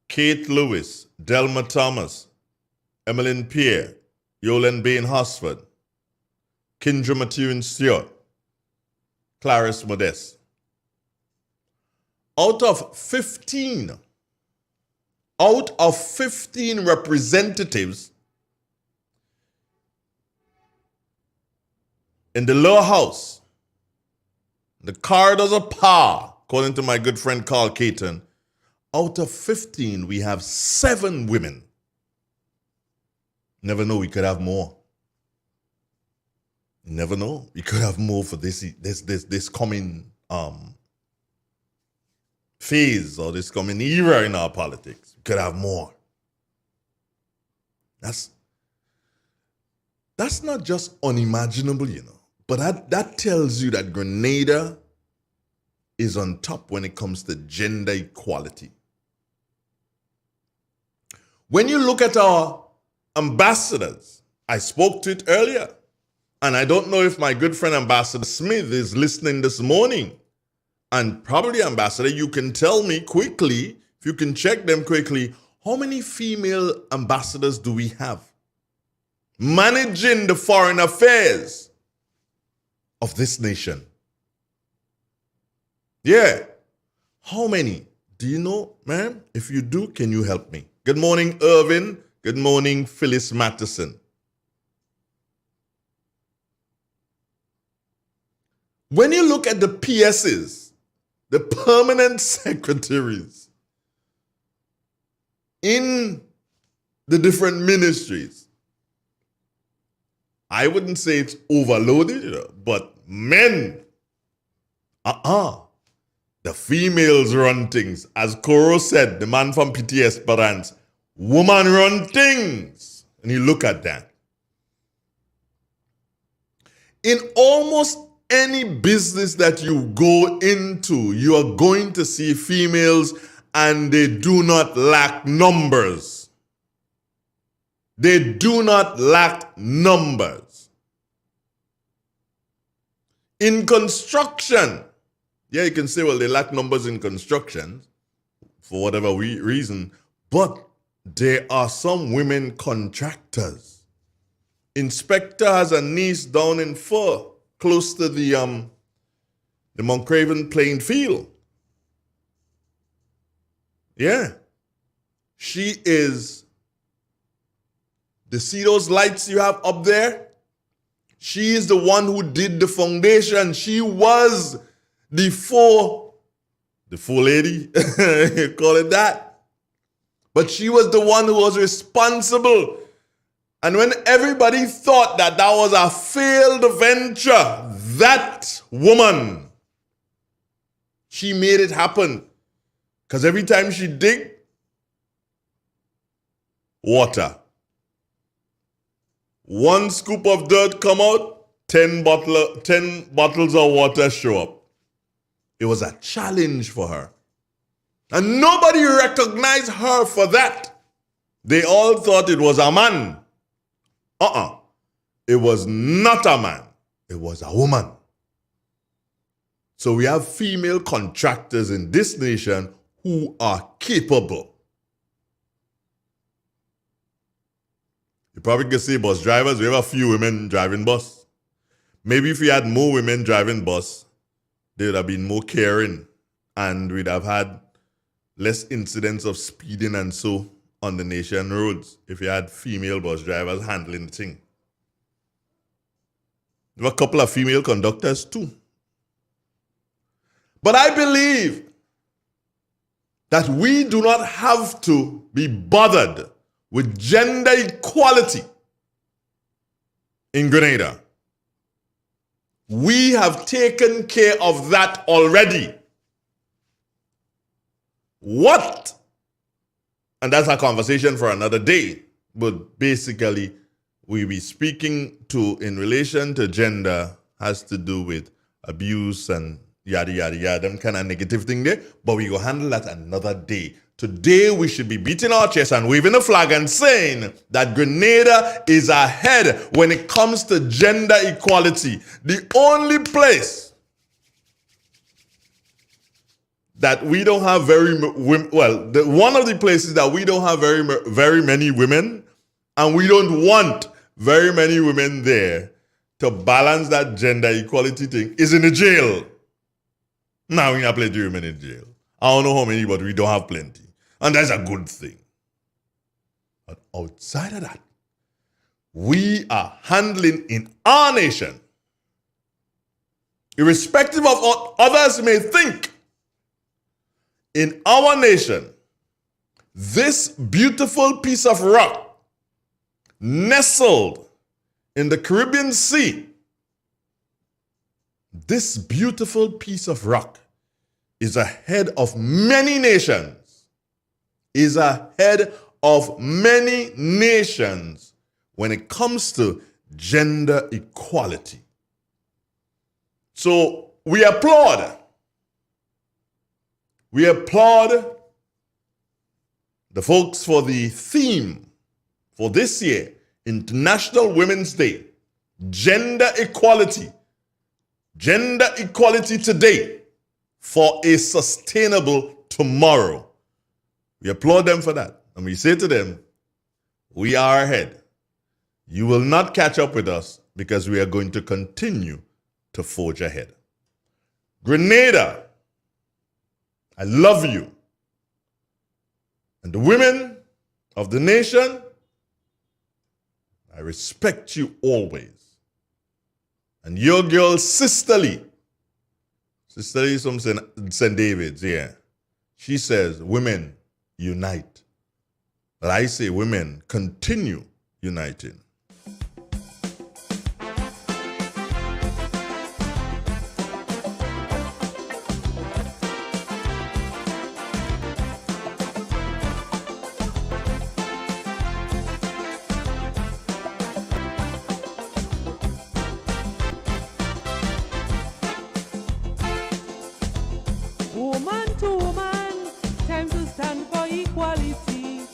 Kate Lewis, Delma Thomas, Emmeline Pierre, Yolen Bain Hosford, Kindra Maturin Stewart, Clarice Modeste. Out of 15 representatives in the lower house, the corridors of power, according to my good friend Carl Caton, out of 15, we have 7 women. Never know, we could have more. You never know. We could have more for this coming phase or this coming era in our politics. We could have more. That's not just unimaginable, you know. But that tells you that Grenada is on top when it comes to gender equality. When you look at our ambassadors, I spoke to it earlier. And I don't know if my good friend Ambassador Smith is listening this morning. And probably, Ambassador, you can tell me quickly, if you can check them quickly, how many female ambassadors do we have managing the foreign affairs of this nation? Yeah. How many? Do you know, ma'am? If you do, can you help me? Good morning, Irvin. Good morning, Phyllis Matheson. When you look at the PSs, the permanent secretaries in the different ministries, I wouldn't say it's overloaded, you know, but men, the females run things. As Koro said, the man from PT Esperance, woman run things. And you look at that. In almost any business that you go into, you are going to see females, and they do not lack numbers. They do not lack numbers. In construction, yeah, you can say, well, they lack numbers in construction for whatever reason, but there are some women contractors. Inspector has a niece down in Fur, close to the Moncraven playing field. Yeah. She is, see those lights you have up there? She is the one who did the foundation. She was the four lady, call it that. But she was the one who was responsible. And when everybody thought that that was a failed venture, that woman, she made it happen. Because every time she dig, water. 1 scoop of dirt come out, 10 bottles of water show up. It was a challenge for her. And nobody recognized her for that. They all thought it was a man. It was not a man. It was a woman. So we have female contractors in this nation who are capable. You probably can say bus drivers. We have a few women driving bus. Maybe if we had more women driving bus, there would have been more caring, and we'd have had less incidents of speeding and so on the nation roads if you had female bus drivers handling the thing. There were a couple of female conductors too. But I believe that we do not have to be bothered with gender equality in Grenada. We have taken care of that already. What? And that's a conversation for another day. But basically, we be speaking to in relation to gender has to do with abuse and yada, yada, yada, them kind of negative thing there. But we will handle that another day. Today, we should be beating our chest and waving a flag and saying that Grenada is ahead when it comes to gender equality. The only place that we don't have one of the places that we don't have very many women, and we don't want very many women there to balance that gender equality thing, is in the jail. Now we have plenty of women in jail. I don't know how many, but we don't have plenty. And that's a good thing. But outside of that, we are handling in our nation, irrespective of what others may think, in our nation, this beautiful piece of rock nestled in the Caribbean Sea, this beautiful piece of rock is ahead of many nations, when it comes to gender equality. So we applaud the folks for the theme for this year, International Women's Day, gender equality today for a sustainable tomorrow. We applaud them for that. And we say to them, we are ahead. You will not catch up with us because we are going to continue to forge ahead. Grenada, I love you. And the women of the nation, I respect you always. And your girl, Sister Lee from St. David's, yeah. She says, women, unite. But I say, women, continue uniting. Woman to woman, time to stand for equality.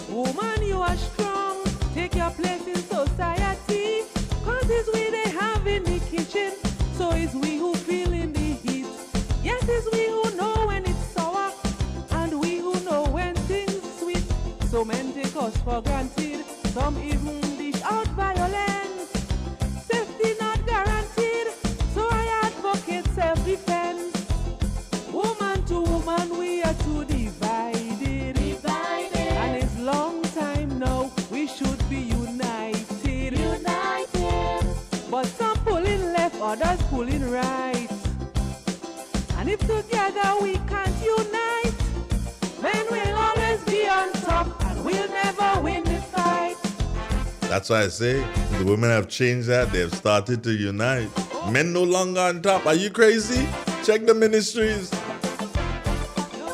Woman, you are strong, take your place in society. Cause it's we they have in the kitchen, so it's we who feel in the heat. Yes, it's we who know when it's sour, and we who know when things sweet. So men take us for granted, some even dish out violence. Safety not guaranteed, so I advocate self-defense. Woman to woman, we are too divided. And it's long time now, we should be united. But some pulling left, others pulling right. And if together we can't unite, then we'll always be on top and we'll never win the fight. That's why I say the women have changed that. They have started to unite. Men no longer on top. Are you crazy? Check the ministries.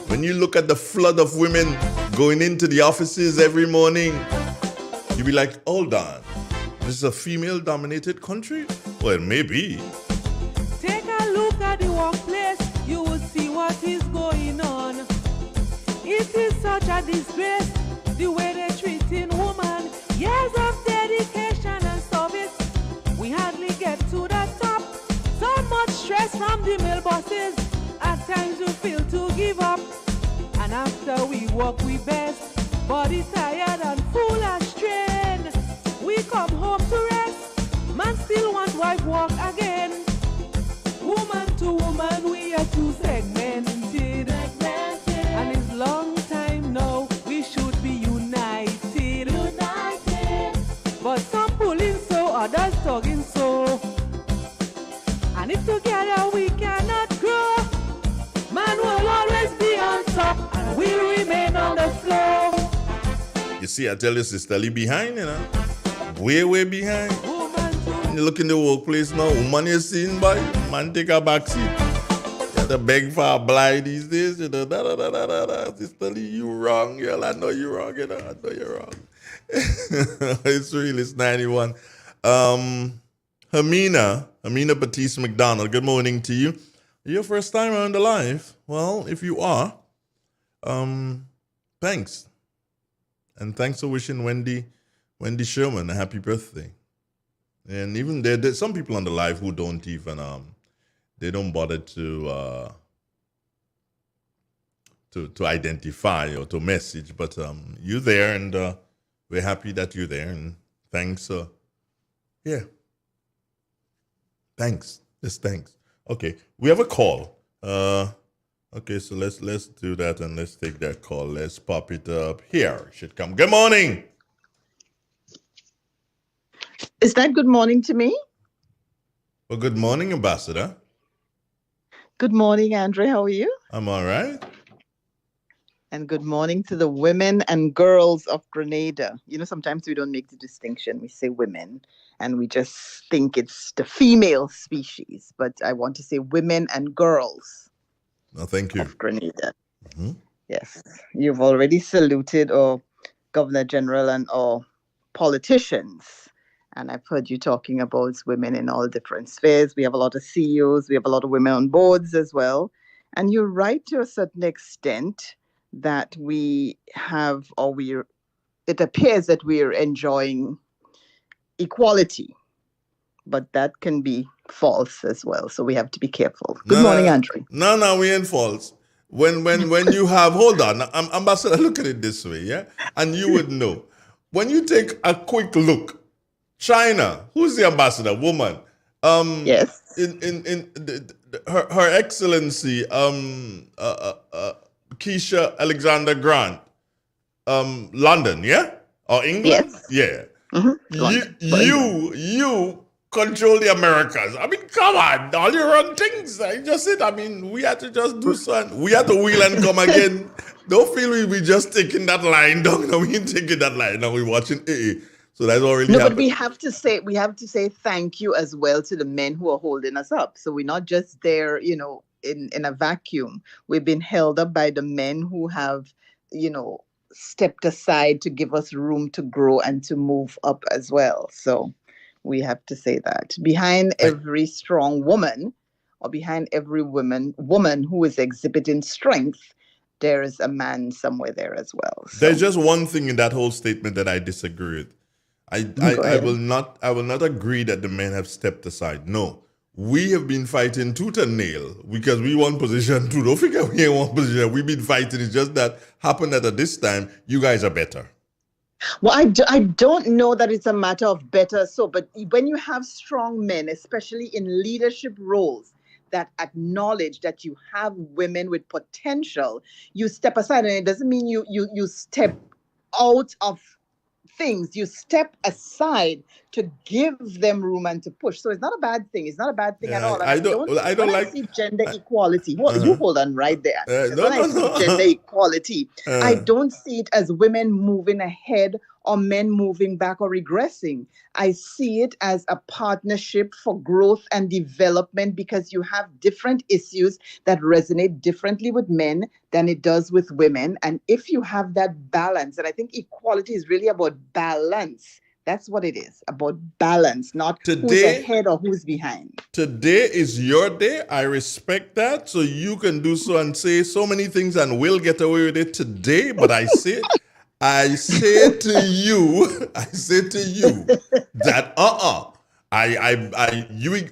When you look at the flood of women going into the offices every morning, you be like, hold on, this is a female-dominated country? Well, maybe. Take a look at the workplace, you will see what is going on. It is such a disgrace, the way they're treating women. Years of dedication and service, we hardly get to the top. So much stress from the male bosses, at times we feel to give up. And after we work we best, body tired and full and strained. We come home to rest, man still want wife work again. Woman to woman, we are too segmented. And it's long time now, we should be united. But some pulling so, others tugging so. And if together we cannot grow, see, I tell you, Sister Lee behind, way behind. You look in the workplace now, woman you seen by, man take a back seat. You have to beg for a blind these days, Sister Lee, you wrong, girl. I know you're wrong, I know you're wrong. It's 91. Hermina Batiste McDonald, good morning to you. Your first time on the live? Well, if you are, thanks. And thanks for wishing Wendy Sherman a happy birthday. And even there's some people on the live who don't even they don't bother to identify or to message, but you're there, and we're happy that you're there, and thanks. Thanks. Just thanks. Okay, we have a call. Okay, so let's do that, and let's take that call. Let's pop it up here. It should come. Good morning. Is that good morning to me? Well, good morning, Ambassador. Good morning, Andre. How are you? I'm all right. And good morning to the women and girls of Grenada. Sometimes we don't make the distinction. We say women, and we just think it's the female species. But I want to say women and girls. No, thank you. Of Grenada. Mm-hmm. Yes. You've already saluted our Governor General and our politicians. And I've heard you talking about women in all different spheres. We have a lot of CEOs. We have a lot of women on boards as well. And you're right to a certain extent that we have, it appears that we're enjoying equality, but that can be false as well. So we have to be careful. Good morning, Andre. No, we ain't false. When you have, hold on, Ambassador, look at it this way, yeah? And you would know. When you take a quick look, China, who's the ambassador? Woman. Yes. Her Excellency, Keisha Alexander Grant, London, yeah? Or England? Yes. Yeah. Mm-hmm. You control the Americas. I mean, come on, all your own things. I just said, we had to just do something. We had to wheel and come again. Don't feel we just taking that line down. No, we ain't taking that line. Now we're watching AA. So that's already happened. But we have to say thank you as well to the men who are holding us up. So we're not just there, in a vacuum. We've been held up by the men who have, stepped aside to give us room to grow and to move up as well. So we have to say that. Behind every strong woman, or behind every woman who is exhibiting strength, there is a man somewhere there as well. So. There's just one thing in that whole statement that I disagree with. I will not agree that the men have stepped aside. No. We have been fighting tooth and nail because we want position too. Don't forget we ain't one position. We've been fighting. It's just that happened that at this time, you guys are better. Well, I don't know that it's a matter of better so, but when you have strong men, especially in leadership roles, that acknowledge that you have women with potential, you step aside, and it doesn't mean you step out of things. You step aside to give them room and to push. So it's not a bad thing. It's not a bad thing at all. And I see gender equality. You hold on right there. I see gender equality, I don't see it as women moving ahead or men moving back or regressing. I see it as a partnership for growth and development because you have different issues that resonate differently with men than it does with women. And if you have that balance, and I think equality is really about balance. That's what it is, about balance, not who's ahead or who's behind. Today is your day. I respect that. So you can do so and say so many things and we'll get away with it today. But I say to you that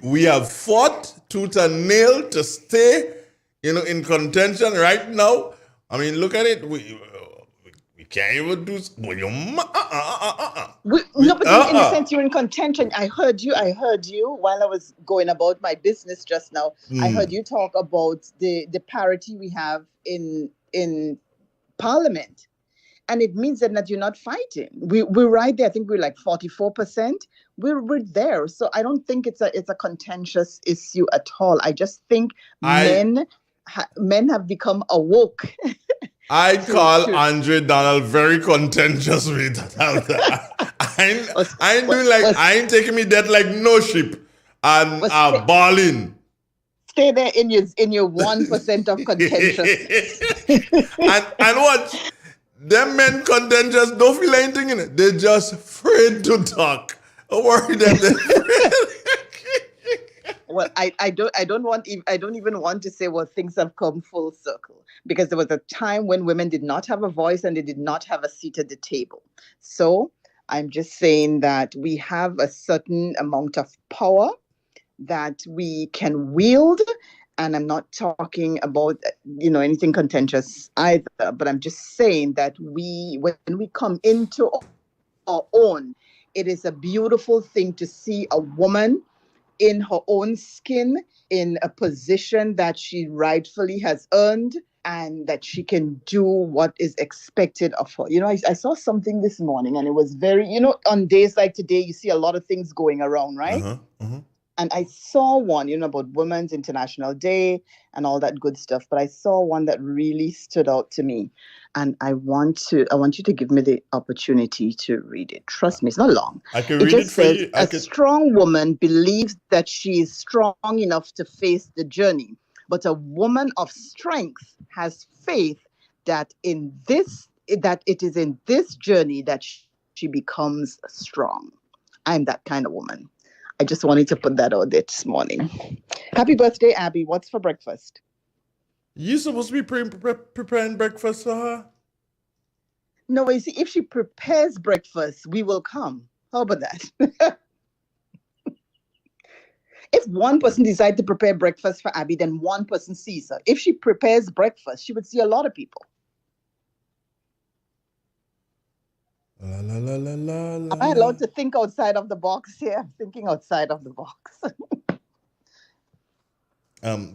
we have fought tooth and nail to stay, in contention right now. I mean, look at it. We can't even do. But in a sense, you're in contention. I heard you while I was going about my business just now. I heard you talk about the parity we have in Parliament. And it means that you're not fighting. We're right there. I think we're like 44%. We're there. So I don't think it's a contentious issue at all. I just think men have become awoke I to call to Andre Donald very contentious with that. I ain't doing like was I ain't taking me that like no ship and was stay, balling. stay there in your 1% of contentiousness. And watch them men contentious don't feel anything in it. They're just afraid to talk. Don't worry them. They're afraid. Well, I don't even want to say, well, things have come full circle, because there was a time when women did not have a voice and they did not have a seat at the table. So I'm just saying that we have a certain amount of power that we can wield. And I'm not talking about, anything contentious either, but I'm just saying that when we come into our own, it is a beautiful thing to see a woman in her own skin, in a position that she rightfully has earned, and that she can do what is expected of her. I saw something this morning, and it was very, on days like today, you see a lot of things going around, right? And I saw one, about Women's International Day and all that good stuff. But I saw one that really stood out to me. And I want you to give me the opportunity to read it. Trust me, it's not long. I can It read it just for says, you. a strong woman believes that she is strong enough to face the journey. But a woman of strength has faith that it is in this journey that she becomes strong. I'm that kind of woman. I just wanted to put that out there this morning. Happy birthday, Abby. What's for breakfast? You supposed to be preparing breakfast for her? No, you see, if she prepares breakfast, we will come. How about that? If one person decides to prepare breakfast for Abby, then one person sees her. If she prepares breakfast, she would see a lot of people. La, la, la, la, la, la, Am I allowed to think outside of the box here? I'm thinking outside of the box.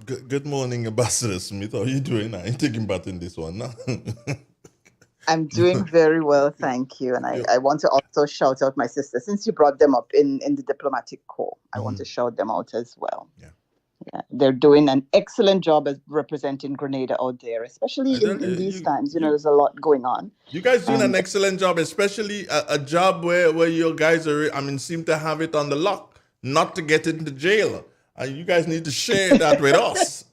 Good morning, Ambassador Smith. How are you doing? I ain't taking part in this one now. I'm doing very well, thank you. And I want to also shout out my sisters. Since you brought them up in the diplomatic corps, I want to shout them out as well. Yeah, they're doing an excellent job as representing Grenada out there, especially in these times. There's a lot going on. You guys doing an excellent job, especially a job where you guys seem to have it on the lock, not to get into jail. You guys need to share that with us.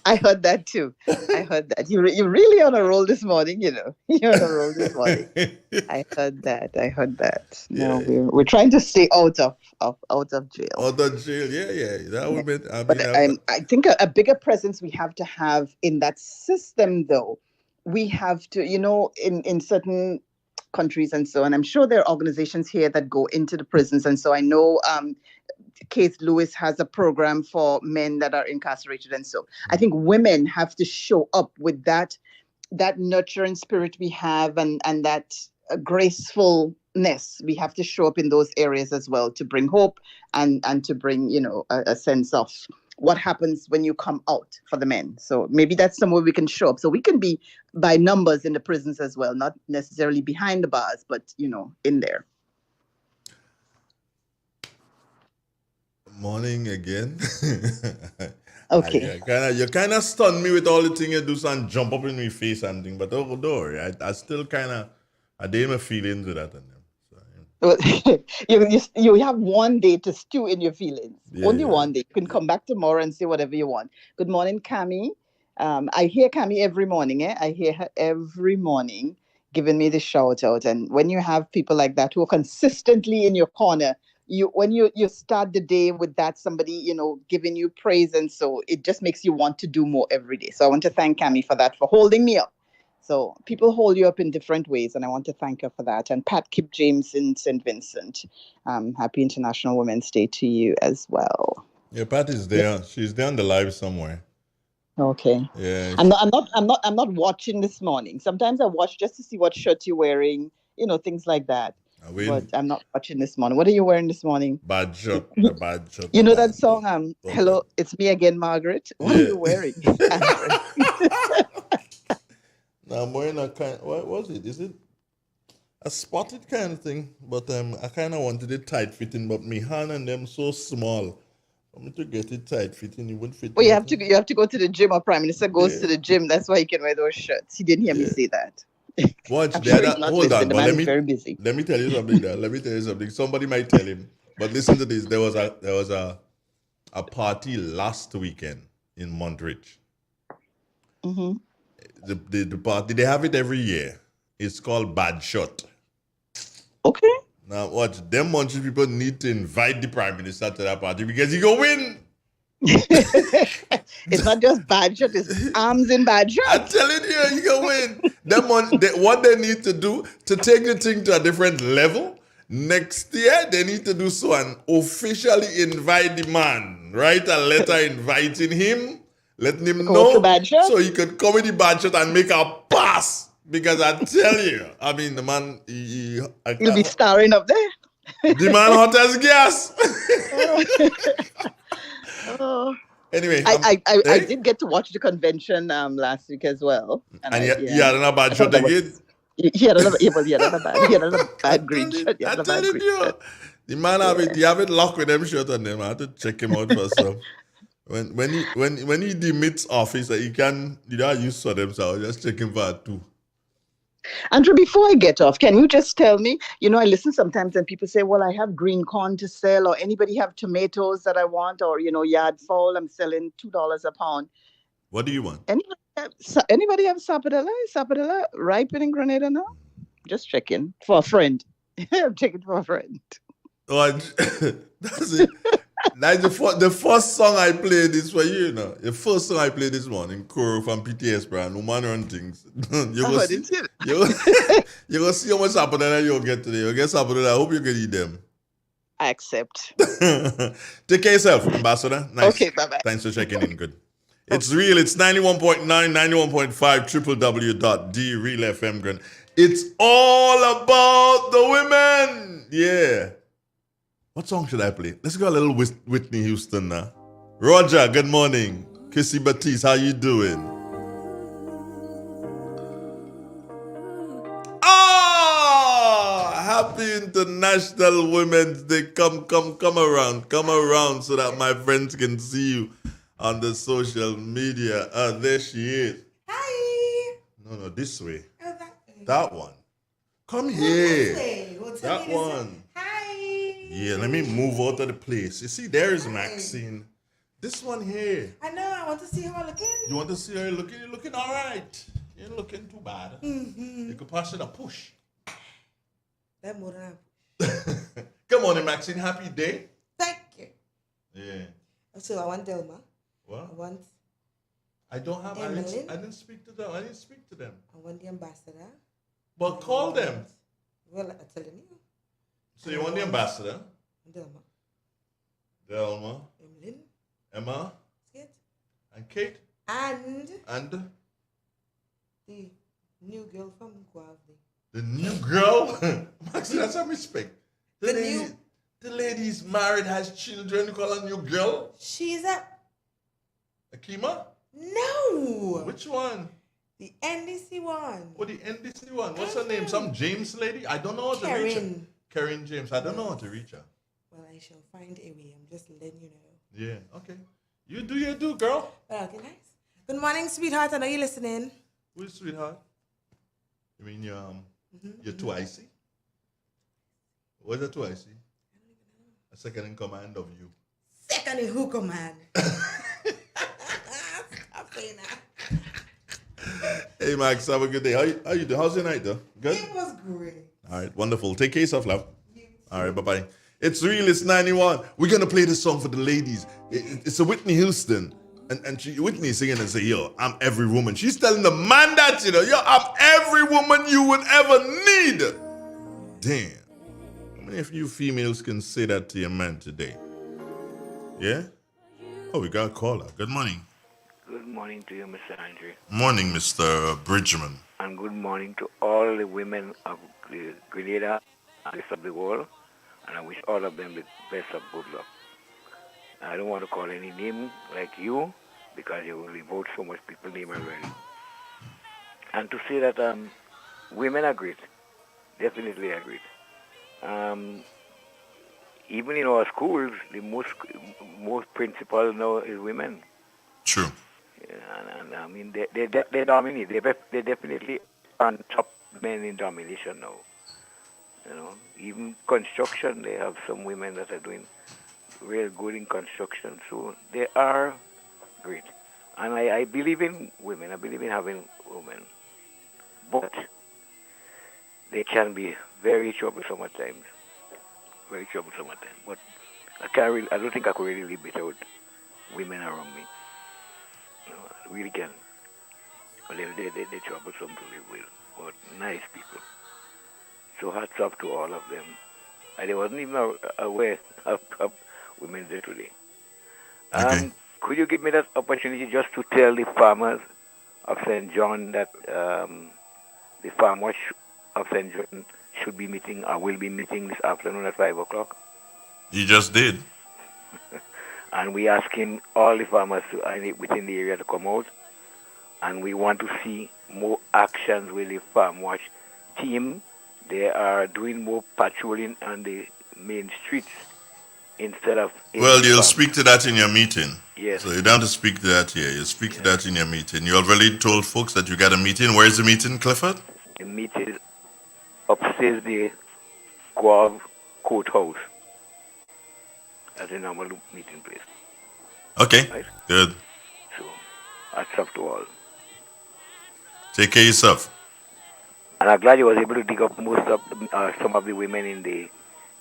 I heard that too. I heard that. You're really on a roll this morning, You're on a roll this morning. I heard that. No, we're trying to stay out of jail. Out of jail, yeah. That would be. I think a bigger presence we have to have in that system, though. We have to, in certain countries and so on. I'm sure there are organizations here that go into the prisons, and so I know Keith Lewis has a program for men that are incarcerated, and so I think women have to show up with that nurturing spirit we have, and that gracefulness. We have to show up in those areas as well to bring hope and to bring a sense of what happens when you come out for the men. So maybe that's somewhere we can show up. So we can be by numbers in the prisons as well, not necessarily behind the bars, but in there. Morning again. Okay. You kind of stunned me with all the things you do and jump up in my face and thing, but don't worry. I still I did my feelings with that. You have one day to stew in your feelings. Only one day. You can come back tomorrow and say whatever you want. Good morning, Cammie. I hear Cammie every morning. I hear her every morning giving me the shout out. And when you have people like that who are consistently in your corner, when you start the day with that somebody giving you praise, and so it just makes you want to do more every day. So I want to thank Cammie for that, for holding me up. So people hold you up in different ways, and I want to thank her for that. And Pat Kip James in St. Vincent, happy International Women's Day to you as well. Yeah, Pat is there. She's there on the live somewhere. Okay. Yeah. I'm not watching this morning. Sometimes I watch just to see what shirt you're wearing, things like that. But I'm not watching this morning. What are you wearing this morning? Bad shirt. You know that song, Hello, It's Me Again, Margaret? What are you wearing? No, I'm wearing a kind. What was it? Is it a spotted kind of thing? But I kind of wanted it tight fitting, but me hand and them so small. I want to get it tight fitting. It won't fit Well, me. you have to go to the gym. Or Prime Minister goes to Yeah, the gym. That's why he can wear those shirts. He didn't hear me yeah. say that. Watch I'm the sure he's other. not Hold listening. on, The but man is very busy. let me tell you something. There. Let me tell you something. Somebody might tell him, but listen to this. There was a party last weekend in Montreal. Mm-hmm. The party, they have it every year. It's called Bad Shot. Okay. Now watch, them Montreal people need to invite the Prime Minister to that party because he go win. It's not just bad shot, it's arms in bad I'm shot. telling you, you can win. What they need to do to take the thing to a different level, next year they need to do so and officially invite the man. Write a letter inviting him, letting him Go to know bad shot. so he could come in the bad shot and make a pass. Because I tell you, I mean, the man, You'll be starring up there. the man hot as gas. Oh. Anyway, I did get to watch the convention last week as well. And he had another bad shot again. He had another bad green shot. I'm telling you, the man he have it locked with them shot on them. I had to check him out for some. When he demits office, he can use for themselves. Just check him for two. Andrew, before I get off, can you just tell me, I listen sometimes and people say, well, I have green corn to sell, or anybody have tomatoes that I want, or, yard fowl, I'm selling $2 a pound. What do you want? Anybody have sapodilla? Sapodilla ripen in Grenada now? Just checking for a friend. I'm checking for a friend. Oh, that's it. That's the first song I played is for you, The first song I played this morning, Kuro from PTS brand, Woman Run Things. You're going to see how much sapodilla you'll get today. You'll get sapodilla. I hope you can eat them. I accept. Take care of yourself, Ambassador. Nice. Okay, bye-bye. Thanks for checking in. Good. It's real. It's 91.9, 91.5, www.drealfm. It's all about the women. Yeah. What song should I play? Let's go a little Whitney Houston now. Roger, good morning. Kissy Batiste, how you doing? Happy International Women's Day. Come around so that my friends can see you on the social media. There she is. Hi. No, this way. Oh, that one. Come here. Well, that one. Hi. Yeah, let me move out of the place. You see, there is Maxine. This one here. I know. I want to see how I'm looking. You want to see how you're looking? You're looking all right. You're looking too bad. Mm-hmm. You could pass it a push. That more than a push. Good morning, Maxine. Happy day. Thank you. Yeah. So I want Delma. What? I I don't have. I didn't speak to them. I want the ambassador. But call them. Well, I'm telling you. So you want the ambassador? Delma. Emma. Kate. And Kate. And the new girl from Guavdi. The new girl? Maxine, that's some respect. The lady's married, has children. You call her new girl? She's Akima? No. Which one? The NDC one. Oh, the NDC one. What's her name? Some James lady? I don't know how to reach her. Karen James. I don't know how to reach her. Well, I shall find a way. I'm just letting you know. Yeah, okay. You do your do, girl. Okay, nice. Good morning, sweetheart. I know you're listening. Who's sweetheart? You mean you're too icy? What's that too icy? A second in command of you. Second in who command? Stop saying that. Hey, Max, have a good day. How you doing? How's your night, though? Good? It was great. All right, wonderful. Take care of yourself, love. All right, bye-bye. It's real. It's 91. We're going to play this song for the ladies. It's a Whitney Houston. And Whitney is singing and say, yo, I'm every woman. She's telling the man that, yo, I'm every woman you would ever need. Damn. How many of you females can say that to your man today? Yeah? Oh, we got a caller. Good morning. Good morning to you, Mr. Andrew. Morning, Mr. Bridgman. And good morning to all the women of Grenada and the rest of the world. And I wish all of them the best of good luck. I don't want to call any name like you because you will devote so much people's name already. And to say that women are great, definitely are great. even in our schools, the most principal now is women. True. And I mean, they dominate. They definitely on top men in domination now. You know, even construction, they have some women that are doing real good in construction. So they are great. And I believe in women. I believe in having women. But they can be very troublesome at times. Very troublesome at times. But I don't think I could really live without women around me. You know, I really can. But they're troublesome to live with. But nice people. So hats off to all of them. I wasn't even aware of Women's Day today. Okay. Could you give me that opportunity just to tell the farmers of St. John that the farmers of St. John should be meeting or will be meeting this afternoon at 5 o'clock? You just did. And we asking all the farmers within the area to come out. And we want to see more actions with the Farm Watch team. They are doing more patrolling on the main streets instead of... Well, you'll speak to that in your meeting. Yes. So you don't have to speak to that here. You'll speak to that in your meeting. You already told folks that you got a meeting. Where is the meeting, Clifford? The meeting is upstairs the Guave Courthouse. That's a normal meeting place. Okay, right? Good. So, that's up to all. Take care of yourself. And I'm glad you was able to dig up some of the women in the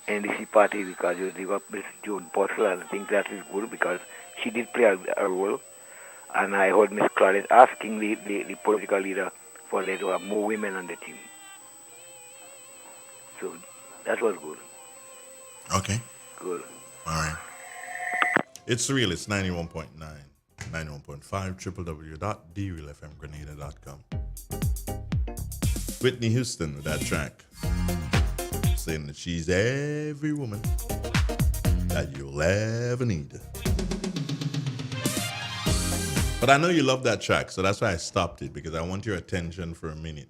NDC party because you dig up Miss June Postle, and I think that is good because she did play a role. And I heard Miss Claudette asking the political leader for there to have more women on the team. So that was good. Okay. Good. All right. It's real. It's 91.9, 91.5, www.drealfmgrenada.com. Whitney Houston with that track, saying that she's every woman that you'll ever need. But I know you love that track, so that's why I stopped it, because I want your attention for a minute.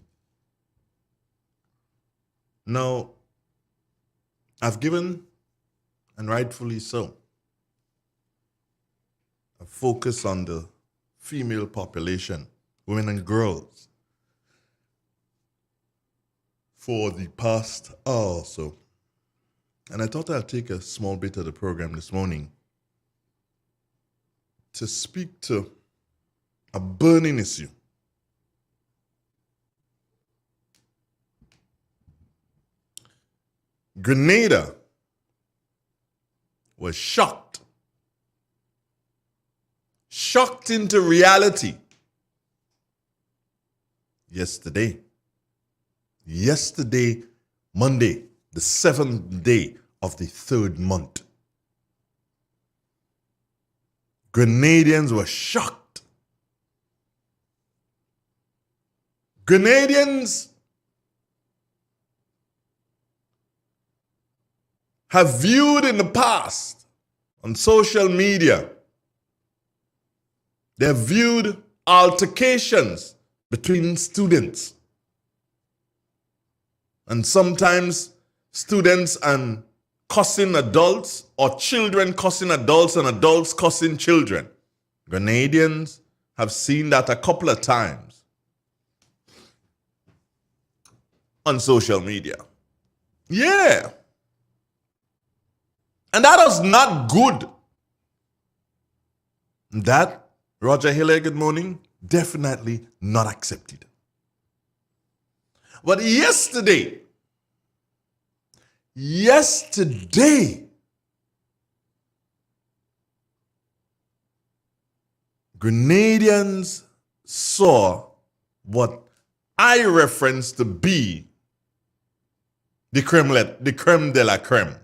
Now, I've given, and rightfully so, a focus on the female population, women and girls, for the past hour or so. And I thought I'd take a small bit of the program this morning to speak to a burning issue. Grenada was shocked into reality yesterday, Monday, the 7th day of the 3rd month. Grenadians were shocked. Grenadians have viewed in the past on social media, they've viewed altercations between students. And sometimes students and cussing adults, or children cussing adults and adults cussing children. Grenadians have seen that a couple of times on social media. Yeah. And that is not good. That, Roger Hiller, good morning, definitely not accepted. But yesterday, Grenadians saw what I reference to be the creme de la creme.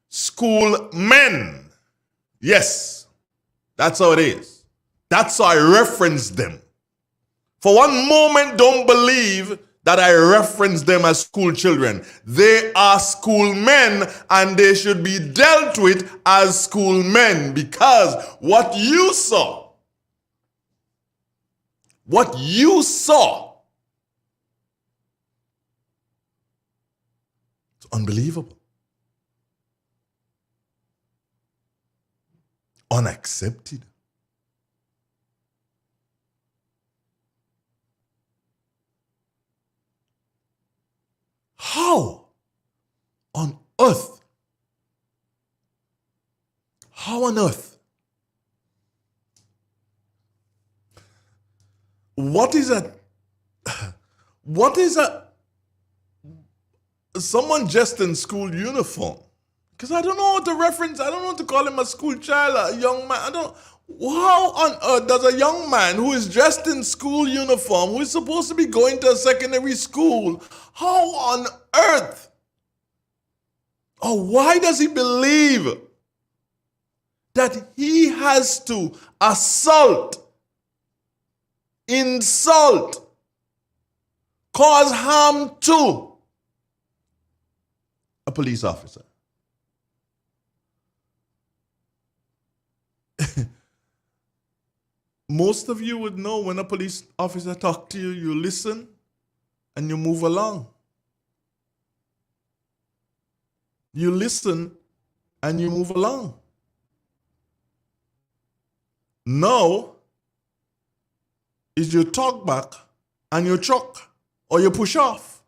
School men. Yes, that's how it is. That's how I reference them. For one moment, don't believe that I reference them as school children. They are school men, and they should be dealt with as school men, because what you saw Unbelievable. Unaccepted. How on earth? How on earth? What is a someone just in school uniform? Because I don't know what to reference. I don't know what to call him, a school child, a young man. I don't. How on earth does a young man who is dressed in school uniform, who is supposed to be going to a secondary school, how on earth, or why does he believe that he has to assault, insult, cause harm to a police officer? Most of you would know when a police officer talks to you, you listen and you move along. You listen and you move along. Now, is you talk back and you choke or you push off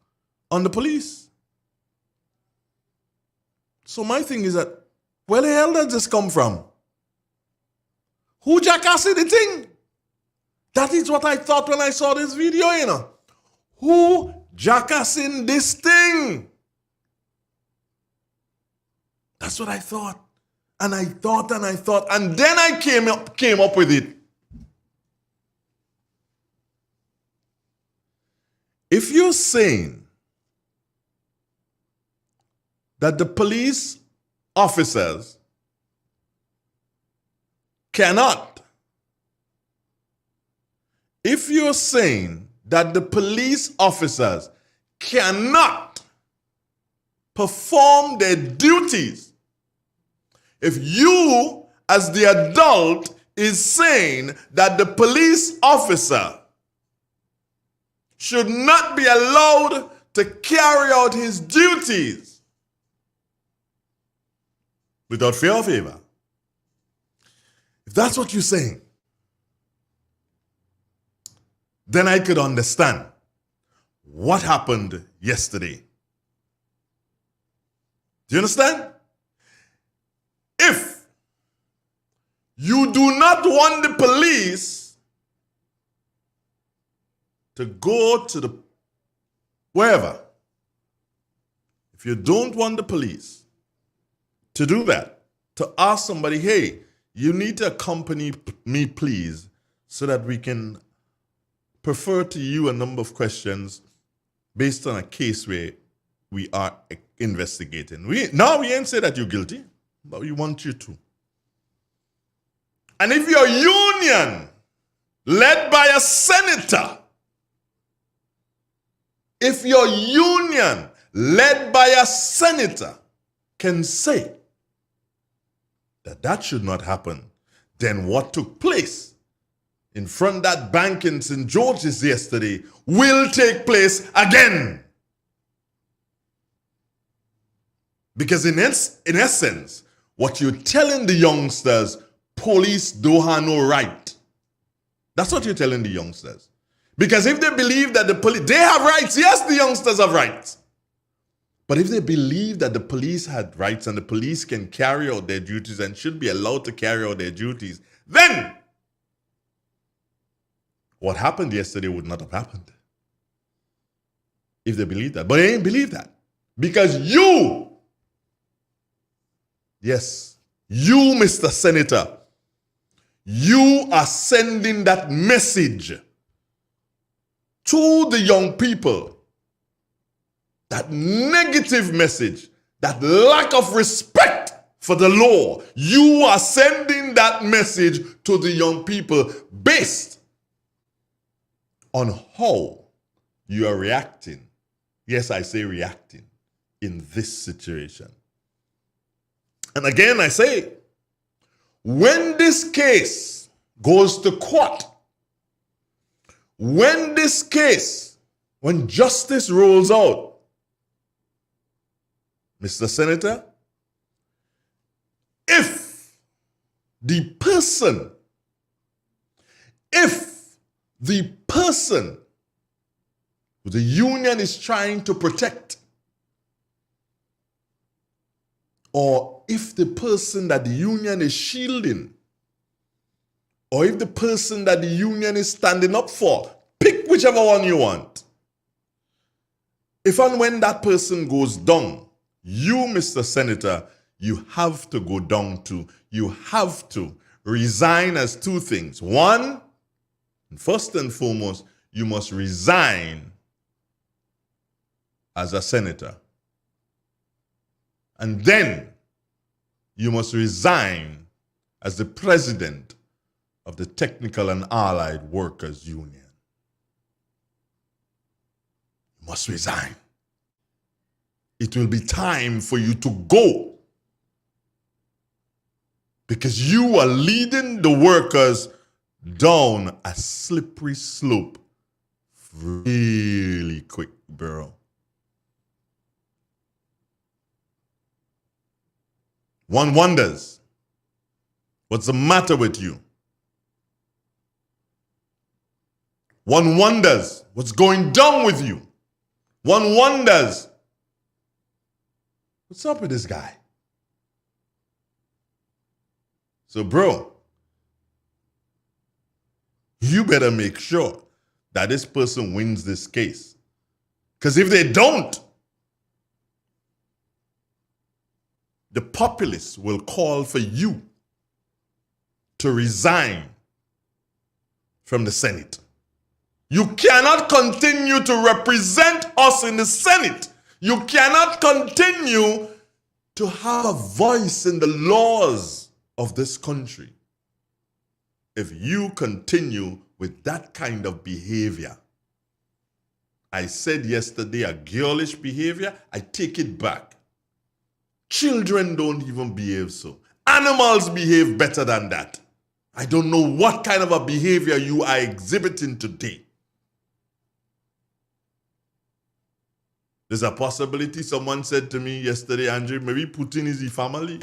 on the police. So my thing is that, where the hell does this come from? Who jackassed the thing? That is what I thought when I saw this video, you know. Who jackassing this thing? That's what I thought. And I thought, and then I came up with it. If you're saying that the police officers cannot, if you're saying that the police officers cannot perform their duties, if you as the adult is saying that the police officer should not be allowed to carry out his duties without fear or favor, if that's what you're saying, then I could understand what happened yesterday. Do you understand? If you do not want the police to go to the wherever, if you don't want the police to do that, to ask somebody, hey, you need to accompany me, please, so that we can prefer to you a number of questions based on a case where we are investigating. We ain't say that you're guilty, but we want you to. And if your union, led by a senator, if your union, led by a senator, can say that that should not happen, then what took place in front of that bank in St. George's yesterday will take place again. Because in essence, what you're telling the youngsters, police don't have no right. That's what you're telling the youngsters. Because if they believe that the police, they have rights, yes, the youngsters have rights. But if they believe that the police had rights and the police can carry out their duties and should be allowed to carry out their duties, then what happened yesterday would not have happened. If they believe that. But they ain't believe that. Because you, yes, you, Mr. Senator, you are sending that message to the young people, that negative message, that lack of respect for the law. You are sending that message to the young people based on how you are reacting. Yes, I say reacting in this situation. And again, I say, when this case goes to court, when justice rolls out, Mr. Senator, if the person who the union is trying to protect, or if the person that the union is shielding, or if the person that the union is standing up for, pick whichever one you want. If and when that person goes down, you, Mr. Senator, you have to go down too. You have to resign as two things. One, first and foremost, you must resign as a senator. And then you must resign as the president of the Technical and Allied Workers Union. You must resign. It will be time for you to go, because you are leading the workers down a slippery slope really quick, bro. One wonders, what's the matter with you? One wonders what's going down with you. One wonders, what's up with this guy? So, bro, you better make sure that this person wins this case. Because if they don't, the populace will call for you to resign from the Senate. You cannot continue to represent us in the Senate. You cannot continue to have a voice in the laws of this country if you continue with that kind of behavior. I said yesterday a girlish behavior. I take it back. Children don't even behave so. Animals behave better than that. I don't know what kind of a behavior you are exhibiting today. There's a possibility someone said to me yesterday, Andrew, maybe Putin is the family.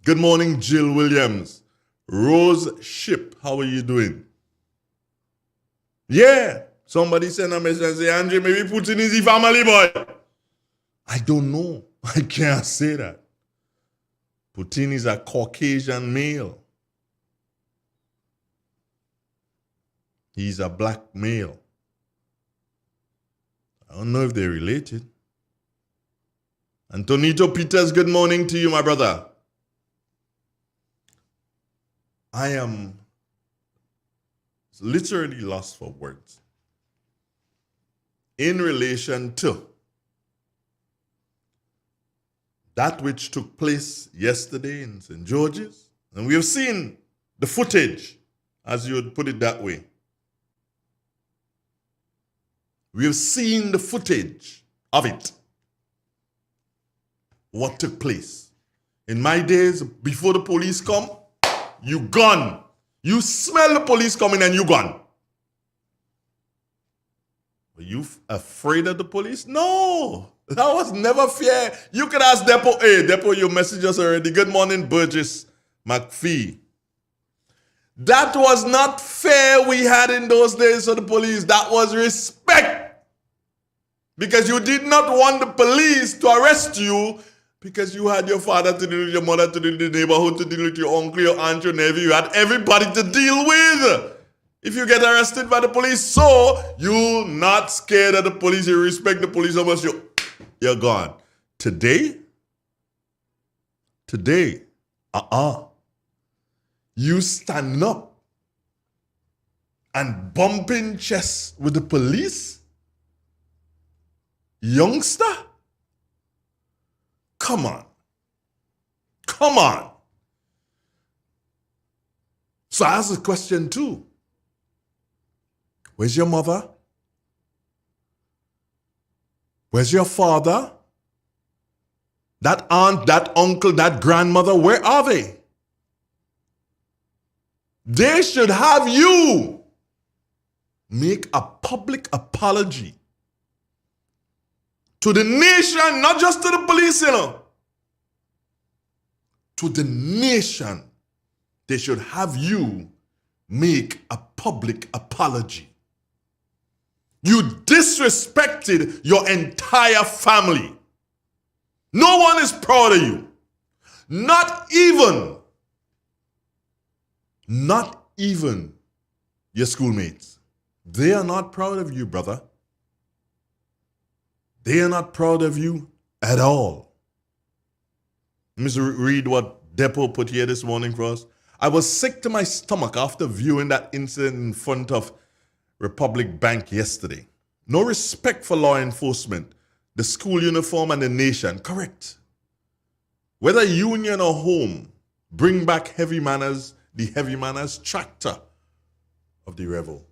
Good morning, Jill Williams. Rose Ship, how are you doing? Yeah, somebody sent a message and say, Andrew, maybe Putin is the family boy. I don't know. I can't say that. Putin is a Caucasian male. He's a black male. I don't know if they're related. Antonito Peters, good morning to you, my brother. I am literally lost for words in relation to that which took place yesterday in St. George's. And we have seen the footage, as you would put it that way. We have seen the footage of it. What took place. In my days, before the police come, you gone. You smell the police coming and you gone. Were you afraid of the police? No. That was never fair. You could ask Depo. Hey, Depo, you messaged us already. Good morning, Burgess McPhee. That was not fair we had in those days of the police. That was respect. Because you did not want the police to arrest you because you had your father to deal with, your mother to deal with, the neighborhood to deal with, your uncle, your aunt, your nephew. You had everybody to deal with if you get arrested by the police. So you're not scared of the police. You respect the police almost. You're gone. Today, you stand up and bumping chests with the police? Youngster? Come on. Come on. So I ask a question too. Where's your mother? Where's your father? That aunt, that uncle, that grandmother, where are they? They should have you make a public apology To the nation, not just to the police, To the nation, they should have you make a public apology. You disrespected your entire family. No one is proud of you. Not even your schoolmates. They are not proud of you, brother. They are not proud of you at all. Let me read what Depo put here this morning for us. I was sick to my stomach after viewing that incident in front of Republic Bank yesterday. No respect for law enforcement, the school uniform, and the nation. Correct. Whether union or home, bring back heavy manners, the heavy manners tractor of the rebel.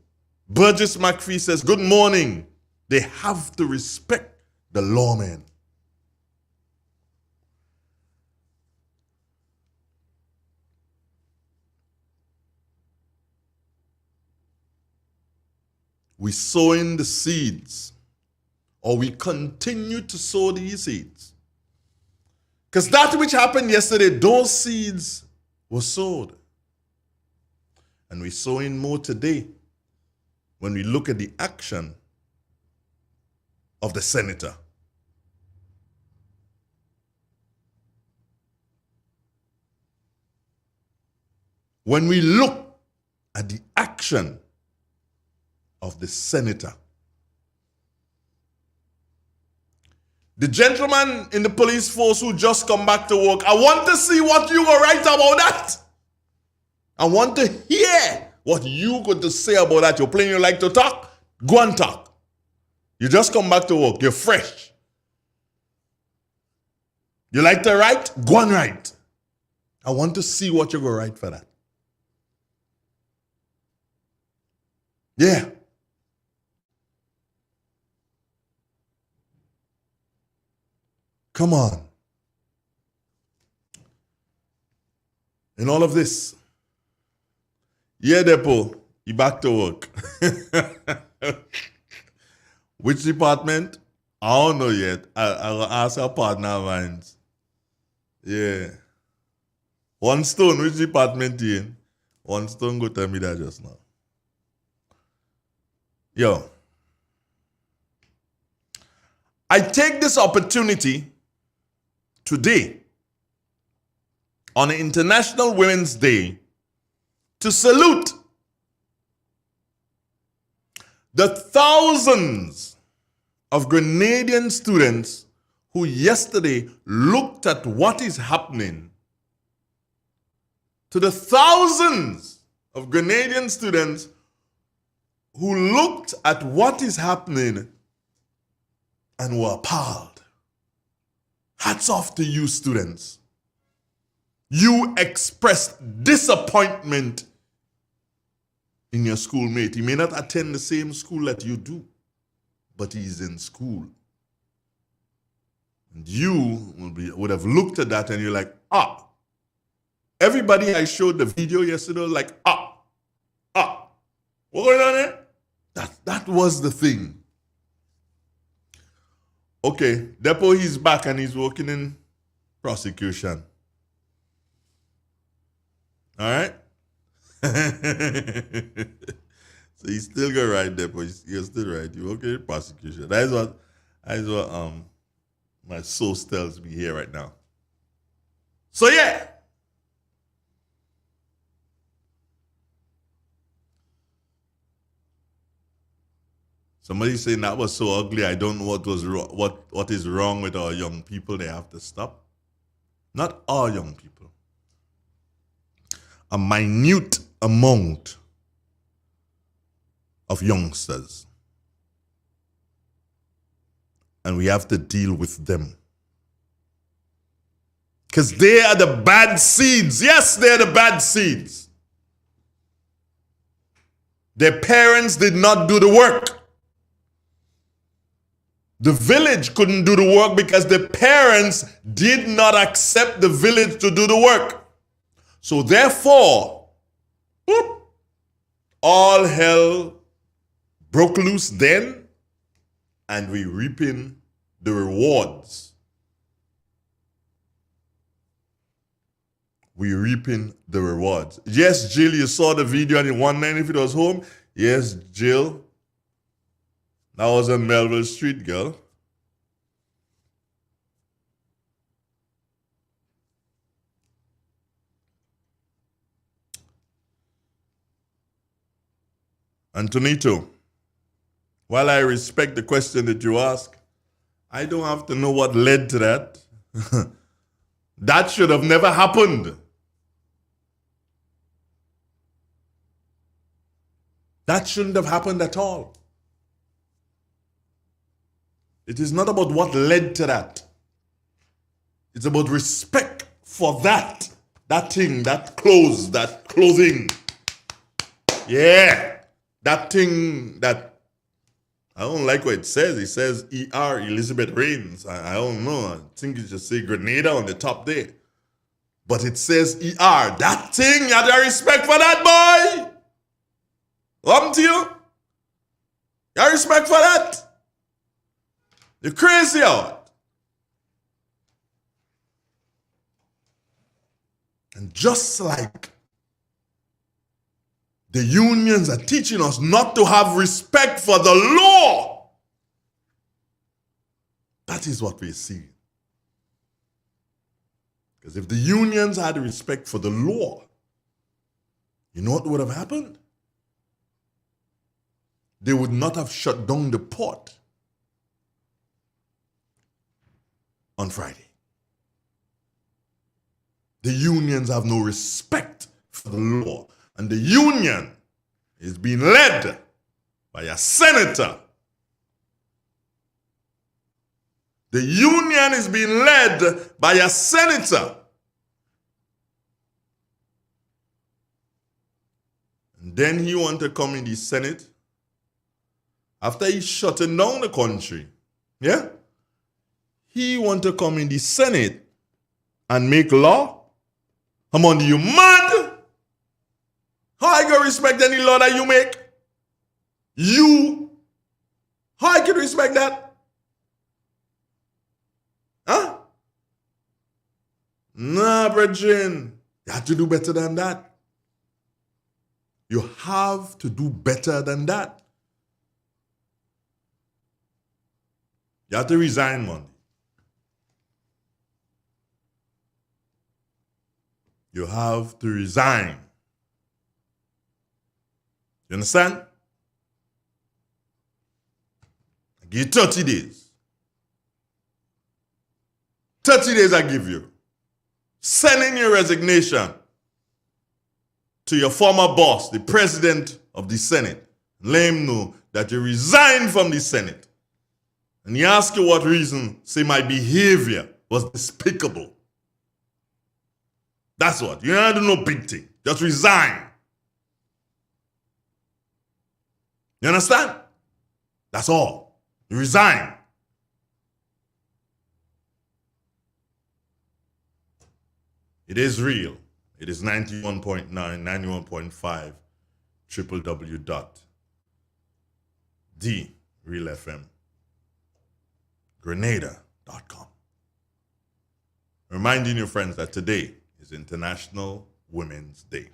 Burgess McPhee says, good morning. They have to respect the lawmen. We sow in the seeds, or we continue to sow these seeds. Because that which happened yesterday, those seeds were sowed. And we sow in more today when we look at the action of the senator. When we look at the action of the senator. The gentleman in the police force who just come back to work, I want to see what you will write about that. I want to hear what you got to say about that. You're playing, you like to talk? Go and talk. You just come back to work. You're fresh. You like to write? Go and write. I want to see what you're going to write for that. Yeah. Come on. In all of this, yeah, Depo, you back to work. Which department? I don't know yet. I'll ask our partner of mine. Yeah. One Stone, which department you in? One Stone go tell me that just now. Yo. I take this opportunity today on International Women's Day to salute the thousands of Grenadian students who yesterday looked at what is happening, to the thousands of Grenadian students who looked at what is happening and were appalled. Hats off to you, students. You expressed disappointment in your schoolmate. He may not attend the same school that you do, but he's in school. And you would have looked at that and you're like, ah. Everybody I showed the video yesterday was like, ah. What's going on there? That was the thing. Okay, Depo, he's back and he's working in prosecution. All right? So he's still going to write Depo. You're still right. You're working in prosecution. That is what my source tells me here right now. So yeah. Somebody saying that was so ugly. I don't know what was what is wrong with our young people. They have to stop. Not our young people. A minute amount of youngsters. And we have to deal with them. Because they are the bad seeds. Yes, they're the bad seeds. Their parents did not do the work. The village couldn't do the work because the parents did not accept the village to do the work. So therefore, all hell broke loose then, and we reaping the rewards. We're reaping the rewards. Yes, Jill, you saw the video and you're wondering if it was home. Yes, Jill. That was on Melville Street, girl. Antonito, while I respect the question that you ask, I don't have to know what led to that. That should have never happened. That shouldn't have happened at all. It is not about what led to that. It's about respect for that thing, that clothing. Yeah, that thing that, I don't like what it says. It says ER, Elizabeth Reigns. I don't know. I think it just say Grenada on the top there. But it says ER. That thing, you have to respect for that, boy. Come to you. You have respect for that. You're crazy out. And just like the unions are teaching us not to have respect for the law, that is what we're seeing. Because if the unions had respect for the law, you know what would have happened? They would not have shut down the port on Friday. The unions have no respect for the law. And the union is being led by a senator. The union is being led by a senator. And then he want to come in the Senate after he's shutting down the country. Yeah? He want to come in the Senate and make law? Come on, you mad? How I can respect any law that you make? You? How I can respect that? Huh? Nah, brethren. You have to do better than that. You have to do better than that. You have to resign, man. You have to resign. You understand? I give you 30 days. 30 days I give you. Send in your resignation to your former boss, the president of the Senate. Let him know that you resign from the Senate. And he asks you what reason, say my behavior was despicable. That's what. You don't have to do no big thing. Just resign. You understand? That's all. You resign. It is real. It is 91.9, 91.5, www.therealfmgrenada.com. Reminding your friends that today is International Women's Day.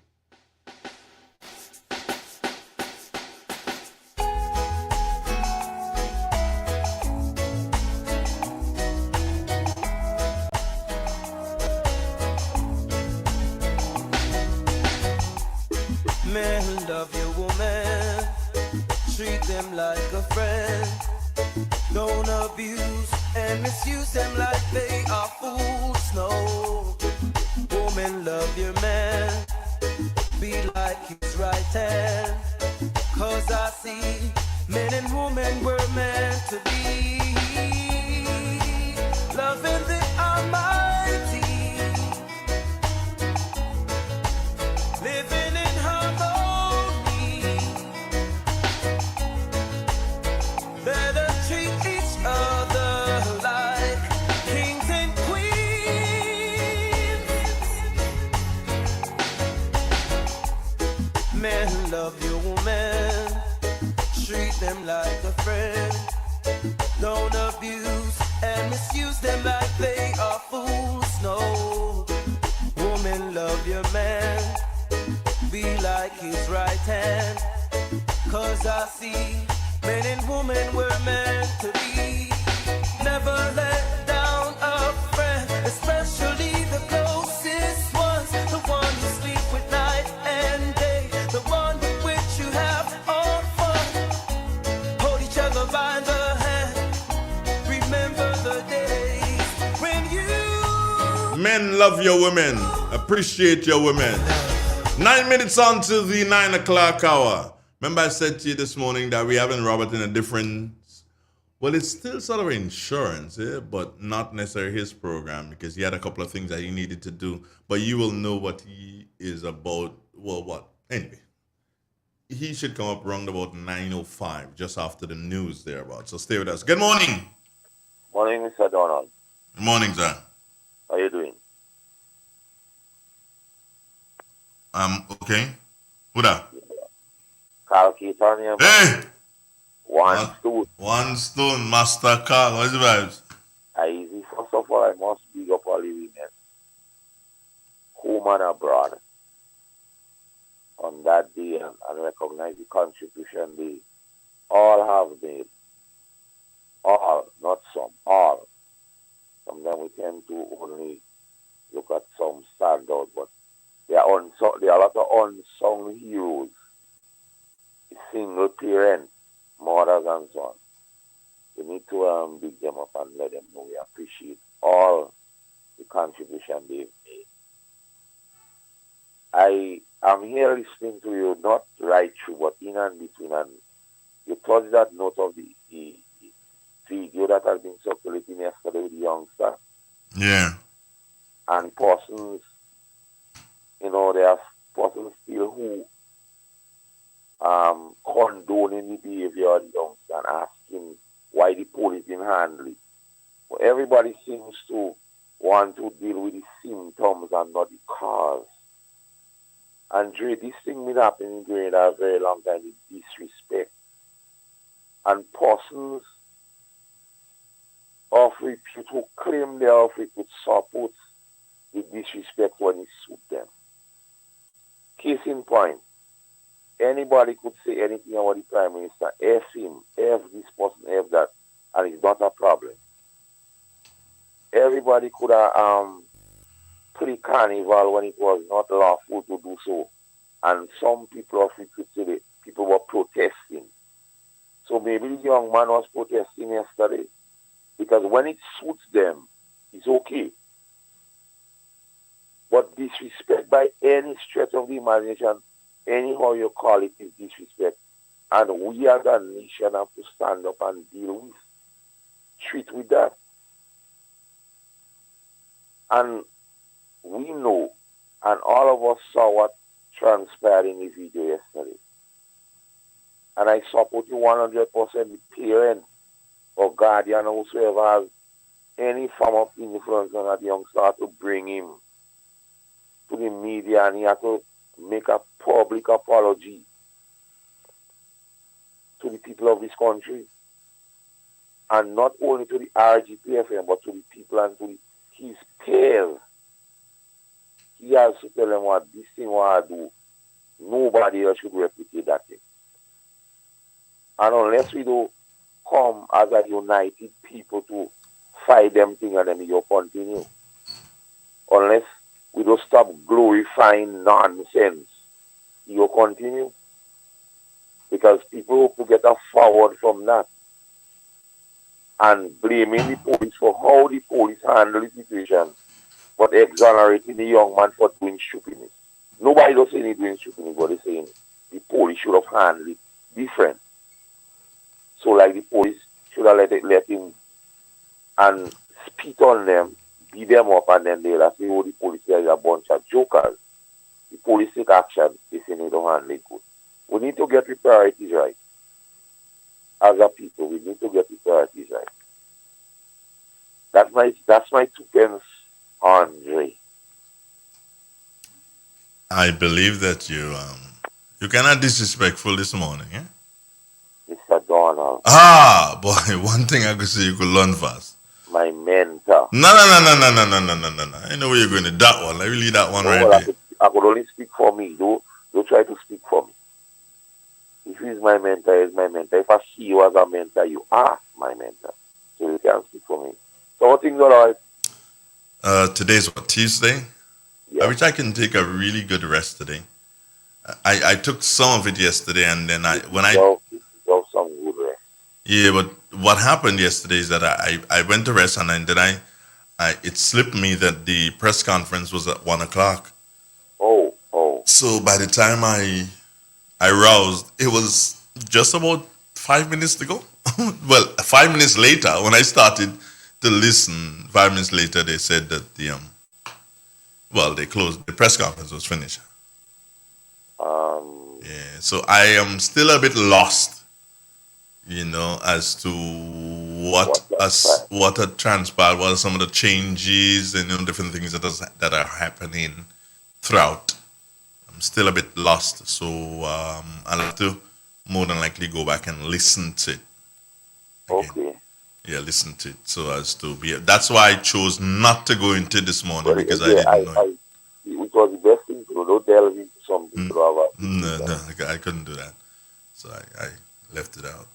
Men love your woman, treat them like a friend. Don't abuse and misuse them like they are fools. No, woman love your man, be like his right hand. 'Cause I see men and women were meant to be. Loving the Almighty, living in harmony. Better treat each other like kings and queens. Men love your woman, treat them like a friend. Don't abuse misuse them like they are fools. No, woman, love your man, be like his right hand. Cause I see men and women were meant to be. Never let down a friend, especially the closest ones. The one you sleep with night and day, the one with which you have all fun. Hold each other by the hand, remember the days when you... Men love your women, appreciate your women. 9 minutes on to the 9 o'clock hour. Remember I said to you this morning that we having Robert in a different, well, it's still sort of insurance, but not necessarily his program because he had a couple of things that he needed to do. But you will know what he is about. Well, what? Anyway, he should come up around about 9:05, just after the news thereabout. So stay with us. Good morning. Morning, Mr. Donald. Good morning, sir. How you doing? Okay. Who that? Carl Keaton here. Hey! One stone, Master Carl. What's the vibes? Easy. First of all, I must big up all the women, home and abroad, on that day and recognize the contribution they all have made. All, not some, all. Sometimes we tend to only look at some standout, but there are a lot of unsung heroes, single parents, mothers and so on. We need to big them up and let them know we appreciate all the contribution they've made. I am here listening to you, not right through, but in and between, and you touched that note of the video that has been circulating yesterday with the youngster. Yeah. And persons, there are persons still who condoning the behavior of the youngster and asking why the police didn't handle it. But everybody seems to want to deal with the symptoms and not the cause. And Dre, this thing been happening during a very long time with disrespect. And persons of repute who claim they are of repute support the disrespect when it suits them. Case in point, anybody could say anything about the Prime Minister, F him, F this person, F that, and it's not a problem. Everybody could have pre-carnival when it was not lawful to do so. And some people of repute say that people were protesting. So maybe the young man was protesting yesterday because when it suits them, it's okay. But disrespect by any stretch of the imagination, anyhow you call it, is disrespect. And we as a nation have to stand up and deal with, treat with that. And we know, and all of us saw what transpired in the video yesterday. And I support you 100%, the parent or guardian or whoever has any form of influence on that youngster to bring him to the media, and he had to make a public apology to the people of this country. And not only to the RGPFM, but to the people and to his peers. He has to tell them what this thing what I do. Nobody else should replicate that thing. And unless we do come as a united people to fight them thing and then you'll continue. Unless we don't stop glorifying nonsense, you'll continue. Because people who get a forward from that and blaming the police for how the police handle the situation, but exonerating the young man for doing stupidness. Nobody does say he's doing stupidness, but they're saying the police should have handled it different. So like the police should have let him and spit on them, beat them up, and then they'll say, oh, the police is a bunch of jokers. The police take action, they say they don't handle it good. We need to get the priorities right. As a people, we need to get the priorities right. That's my 2 pence, Andre. I believe that you cannot disrespectful this morning, eh? Mr. Donald. Ah, boy, one thing I could say you could learn fast. my mentor. No. I know where you're going to that one. Let me leave that one No, right there. I could only speak for me. Don't try to speak for me. If he's my mentor, he's my mentor. If I see you as a mentor, you are my mentor. So you can speak for me. So what things are all right? Today's what, Tuesday? Yeah. I wish I can take a really good rest today. I took some of it yesterday, and then when I some good rest. Yeah, but what happened yesterday is that I went to rest, and then it slipped me that the press conference was at 1:00. Oh. So by the time I roused, it was just about 5 minutes to go. Well, 5 minutes later, when I started to listen, 5 minutes later, they said that they closed. The press conference was finished. Yeah, so I am still a bit lost, as to what had transpired, what are some of the changes and different things that are happening throughout. I'm still a bit lost, so I'll have to more than likely go back and listen to it. Again. Okay. Yeah, listen to it so as to be. That's why I chose not to go into this morning because I didn't know. It was the best thing to do. Don't delve into something. No, I couldn't do that, so I left it out.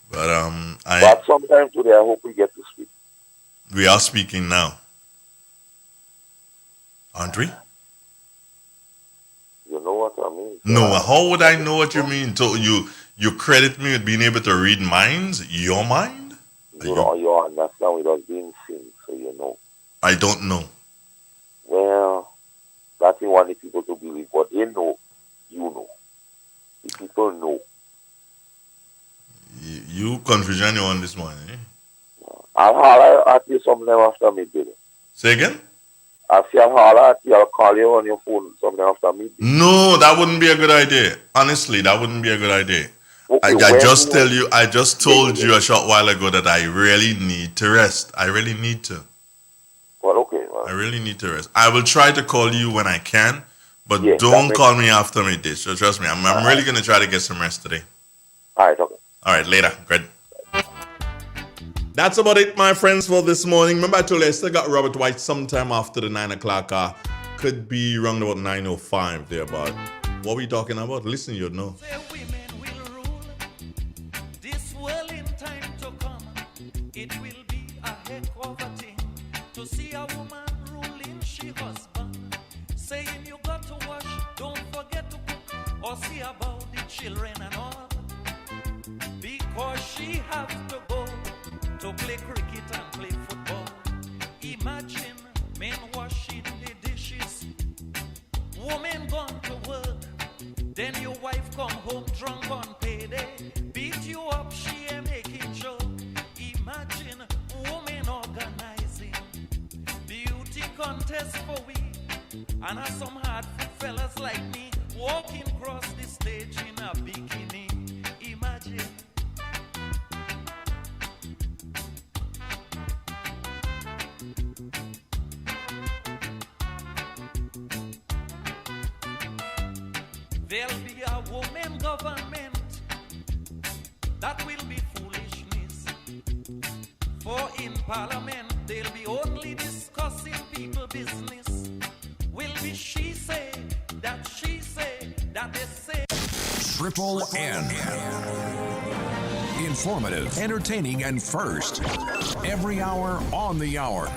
But sometime today, I hope we get to speak. We are speaking now, aren't we? You know what I mean? No, how would I know what you mean? So you credit me with being able to read minds, your mind? You understand without being seen, so you know. I don't know. Well, that's what I want the people to believe, but they know, you know. The people know. You confusion you on this morning, eh? I'll ask you sometime after midday. Say again? I'll call you on your phone sometime after midday. No, that wouldn't be a good idea. Honestly, that wouldn't be a good idea. Okay, I just told you a short while ago that I really need to rest. I really need to. Well, okay. Well. I really need to rest. I will try to call you when I can, but yes, don't call me after midday. So trust me, I'm really going to try to get some rest today. All right, okay. All right, later. Good. That's about it, my friends, for this morning. Remember, I told you I still got Robert White sometime after the 9 o'clock. Could be around about 9:05 there, but what we talking about? Listen, you'd know. This world in time to come, it will be a heck of a thing to see a woman ruling she husband, saying you got to wash, don't forget to cook, or see about the children and all, because she have to go to play cricket and play football. Imagine men washing the dishes, woman gone to work, then your wife come home drunk on payday, beat you up, she ain't making joke. Imagine woman organizing beauty contest for we, and have some hard fellas like me walking across the stage in a bikini. Imagine. There'll be a woman government that will be foolishness. For in parliament they'll be only discussing people business. Will be she say, that they say. Triple N. Informative, entertaining, and first. Every hour on the hour.